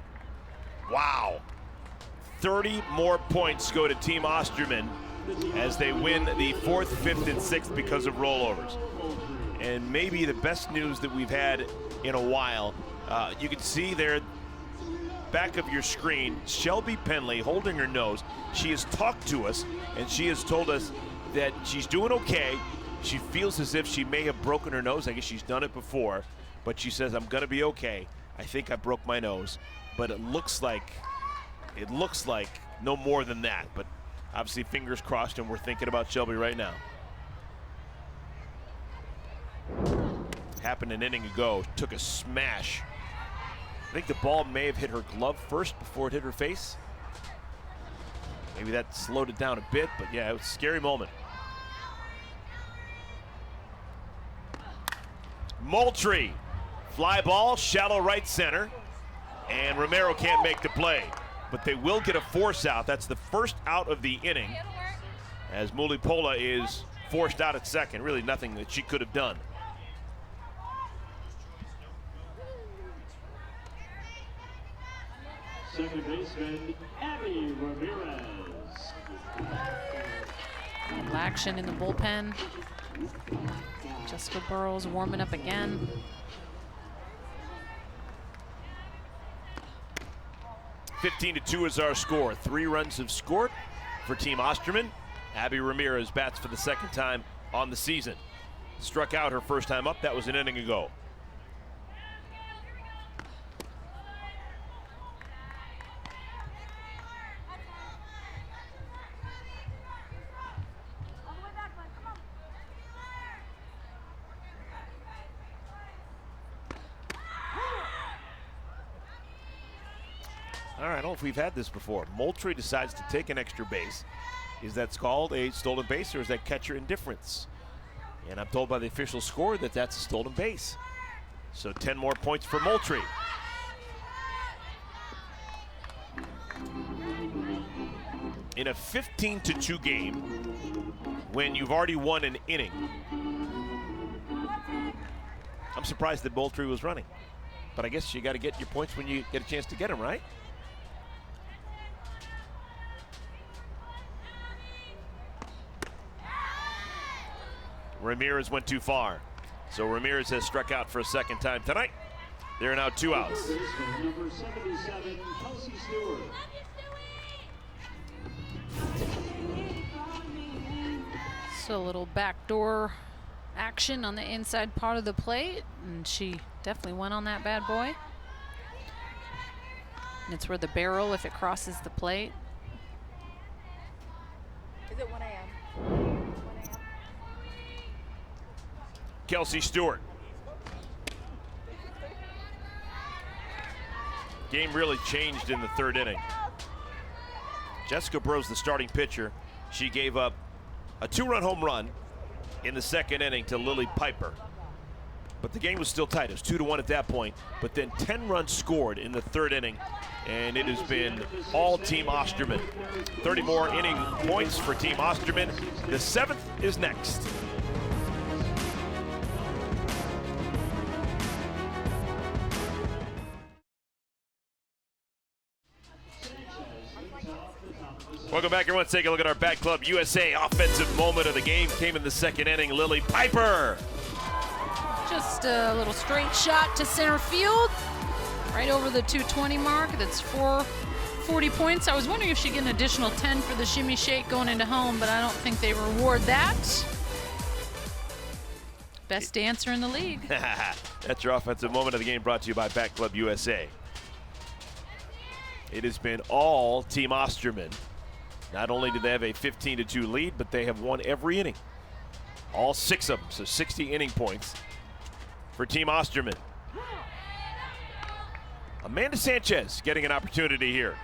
Speaker 1: Wow. 30 more points go to Team Osterman as they win the 4th, 5th, and 6th because of rollovers. And maybe the best news that we've had in a while. You can see there, back of your screen, Shelby Penley holding her nose. She has talked to us, and she has told us that she's doing okay. She feels as if she may have broken her nose. I guess she's done it before, but she says, I'm gonna be okay. I think I broke my nose, but it looks like no more than that. But obviously, fingers crossed, and we're thinking about Shelby right now. Happened an inning ago, took a smash. I think the ball may have hit her glove first before it hit her face. Maybe that slowed it down a bit, but yeah, it was a scary moment. Moultrie, fly ball, shallow right center, and Romero can't make the play, but they will get a force out. That's the first out of the inning, as Mulipola is forced out at second. Really nothing that she could have done.
Speaker 3: Second baseman, Abby Ramirez.
Speaker 2: Action in the bullpen. Jessica Burrows warming up again.
Speaker 1: (15-2) is our score. 3 runs have scored for Team Osterman. Abby Ramirez bats for the 2nd time on the season. Struck out her first time up. That was an inning ago. All right, I don't know if we've had this before. Moultrie decides to take an extra base. Is that called a stolen base, or is that catcher indifference? And I'm told by the official score that that's a stolen base. So 10 more points for Moultrie. In a 15-2 game, when you've already won an inning. I'm surprised that Moultrie was running, but I guess you got to get your points when you get a chance to get them, right? Ramirez went too far. So Ramirez has struck out for a second time tonight. There are now 2 outs.
Speaker 3: Number 77, Kelsey Stewart.
Speaker 2: So a little backdoor action on the inside part of the plate, and she definitely went on that bad boy. And it's where the barrel, if it crosses the plate.
Speaker 8: Is it 1 a.m.?
Speaker 1: Kelsey Stewart. Game really changed in the 3rd inning. Jessica Bro's the starting pitcher. She gave up a 2-run home run in the 2nd inning to Lily Piper. But the game was still tight. It was 2-1 at that point. But then 10 runs scored in the 3rd inning. And it has been all Team Osterman. 30 more inning points for Team Osterman. The 7th is next. Welcome back, everyone. Let's take a look at our Bat Club USA offensive moment of the game. Came in the 2nd inning. Lily Piper.
Speaker 2: Just a little straight shot to center field, right over the 220 mark. That's 440 points. I was wondering if she'd get an additional 10 for the shimmy shake going into home, but I don't think they reward that. Best dancer in the league.
Speaker 1: That's your offensive moment of the game, brought to you by Bat Club USA. It has been all Team Osterman. Not only do they have a 15-2 lead, but they have won every inning. All 6 of them, so 60 inning points for Team Osterman. Amanda Sanchez getting an opportunity here.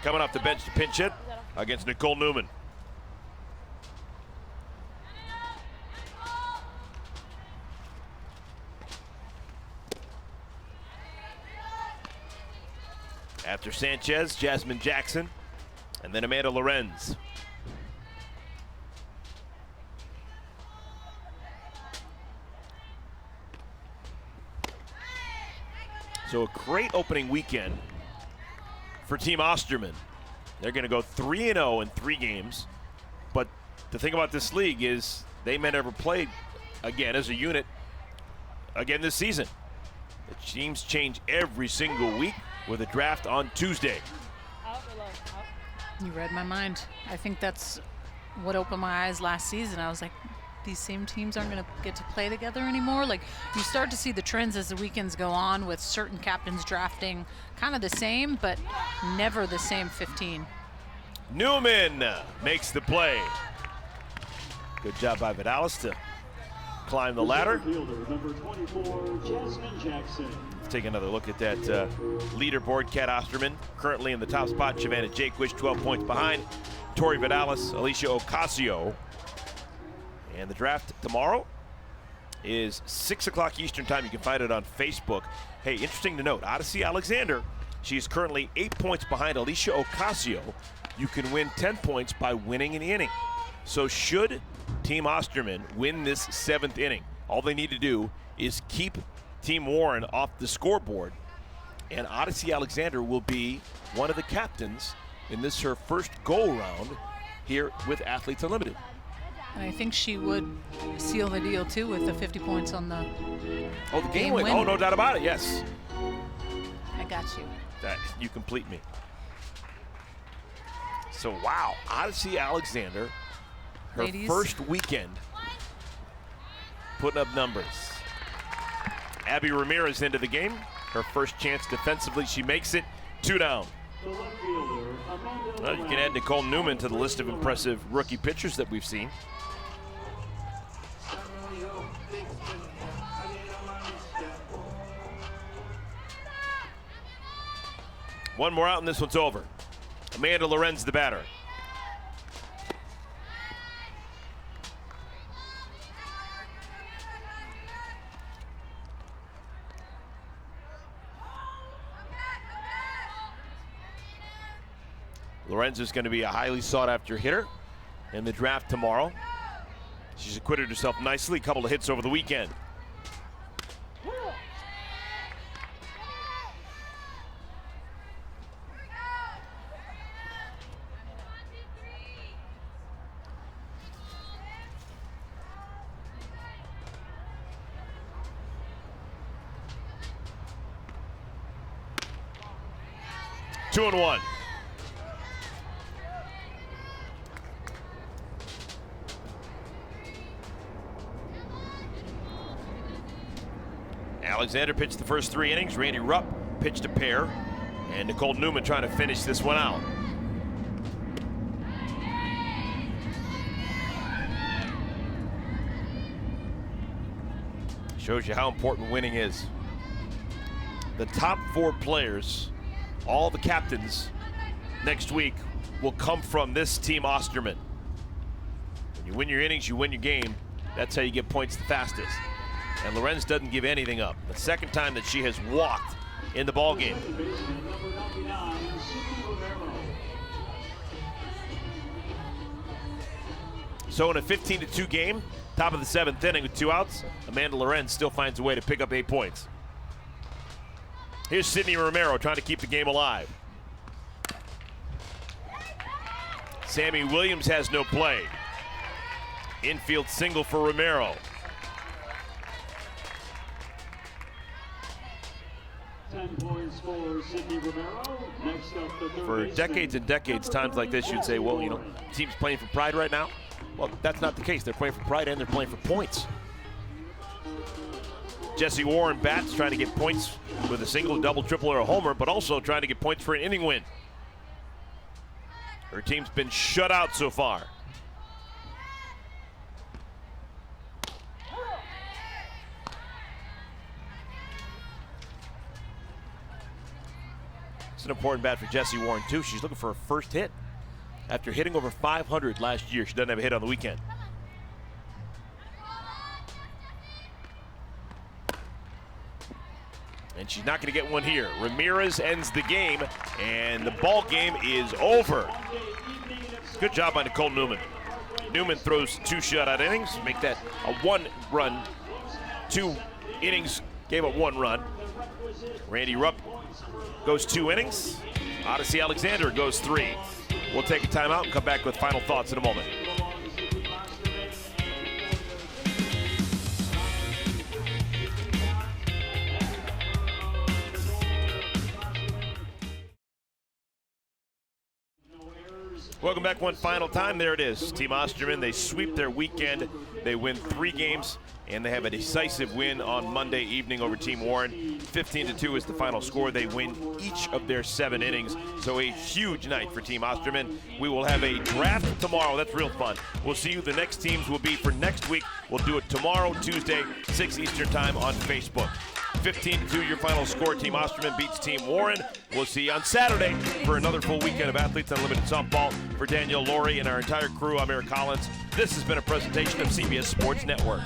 Speaker 1: Coming off the bench to pinch hit against Nicole Newman. After Sanchez, Jasmine Jackson, and then Amanda Lorenz. So a great opening weekend for Team Osterman. They're going to go 3-0 in 3 games. But the thing about this league is they may never play again as a unit again this season. The teams change every single week with a draft on Tuesday.
Speaker 2: You read my mind. I think that's what opened my eyes last season. I was like, these same teams aren't going to get to play together anymore. Like, you start to see the trends as the weekends go on, with certain captains drafting kind of the same, but never the same 15.
Speaker 1: Newman makes the play. Good job by Vidalis to climb the ladder.
Speaker 3: Number 24, Jasmine Jackson.
Speaker 1: Let's take another look at that leaderboard. Cat Osterman currently in the top spot. Savannah Jaquish 12 points behind. Tori Vidalis, Alicia Ocasio. And the draft tomorrow is 6 o'clock Eastern time. You can find it on Facebook. Hey, interesting to note, Odyssey Alexander, she's currently 8 points behind Alicia Ocasio. You can win 10 points by winning an inning. So should Team Osterman win this 7th inning, all they need to do is keep Team Warren off the scoreboard, and Odyssey Alexander will be one of the captains in this, her first go-around here with Athletes Unlimited.
Speaker 2: And I think she would seal the deal, too, with the 50 points on the
Speaker 1: game win. Oh, no doubt about it, yes.
Speaker 2: I got you.
Speaker 1: You complete me. So, wow, Odyssey Alexander, her first weekend putting up numbers. Abby Ramirez into the game. Her first chance defensively. She makes it 2 down. Well, you can add Nicole Newman to the list of impressive rookie pitchers that we've seen. One more out and this one's over. Amanda Lorenz, the batter. Lorenz is going to be a highly sought-after hitter in the draft tomorrow. She's acquitted herself nicely, a couple of hits over the weekend. Two and one. Alexander pitched the first 3 innings. Randy Rupp pitched a pair. And Nicole Newman trying to finish this one out. Shows you how important winning is. The top 4 players, all the captains next week, will come from this Team Osterman. When you win your innings, you win your game. That's how you get points the fastest. And Lorenz doesn't give anything up. The second time that she has walked in the ball game. So in a 15-2 game, top of the 7th inning with 2 outs, Amanda Lorenz still finds a way to pick up 8 points. Here's Sydney Romero trying to keep the game alive. Sammy Williams has no play. Infield single for Romero.
Speaker 3: 10 points for Sydney Romero. Next up, the third
Speaker 1: For
Speaker 3: baseman.
Speaker 1: decades and decades, times like this, you'd say, well, you know, team's playing for pride right now. Well, that's not the case. They're playing for pride and they're playing for points. Jessie Warren bats, trying to get points with a single, double, triple, or a homer, but also trying to get points for an inning win. Her team's been shut out so far. It's an important bat for Jessie Warren, too. She's looking for her first hit. After hitting over 500 last year, she doesn't have a hit on the weekend. And she's not going to get one here. Ramirez ends the game, and the ball game is over. Good job by Nicole Newman. Newman throws 2 shutout innings, make that a 1-run. 2 innings gave up 1 run. Randy Rupp goes 2 innings. Odyssey Alexander goes 3. We'll take a timeout and come back with final thoughts in a moment. Welcome back one final time. There it is. Team Osterman, they sweep their weekend. They win 3 games, and they have a decisive win on Monday evening over Team Warren. 15-2 is the final score. They win each of their 7 innings, so a huge night for Team Osterman. We will have a draft tomorrow. That's real fun. We'll see who the next teams will be for next week. We'll do it tomorrow, Tuesday, 6 Eastern time on Facebook. 15-2 your final score. Team Osterman beats Team Warren. We'll see you on Saturday for another full weekend of Athletes Unlimited Softball. For Danielle Laurie and our entire crew, I'm Eric Collins. This has been a presentation of CBS Sports Network.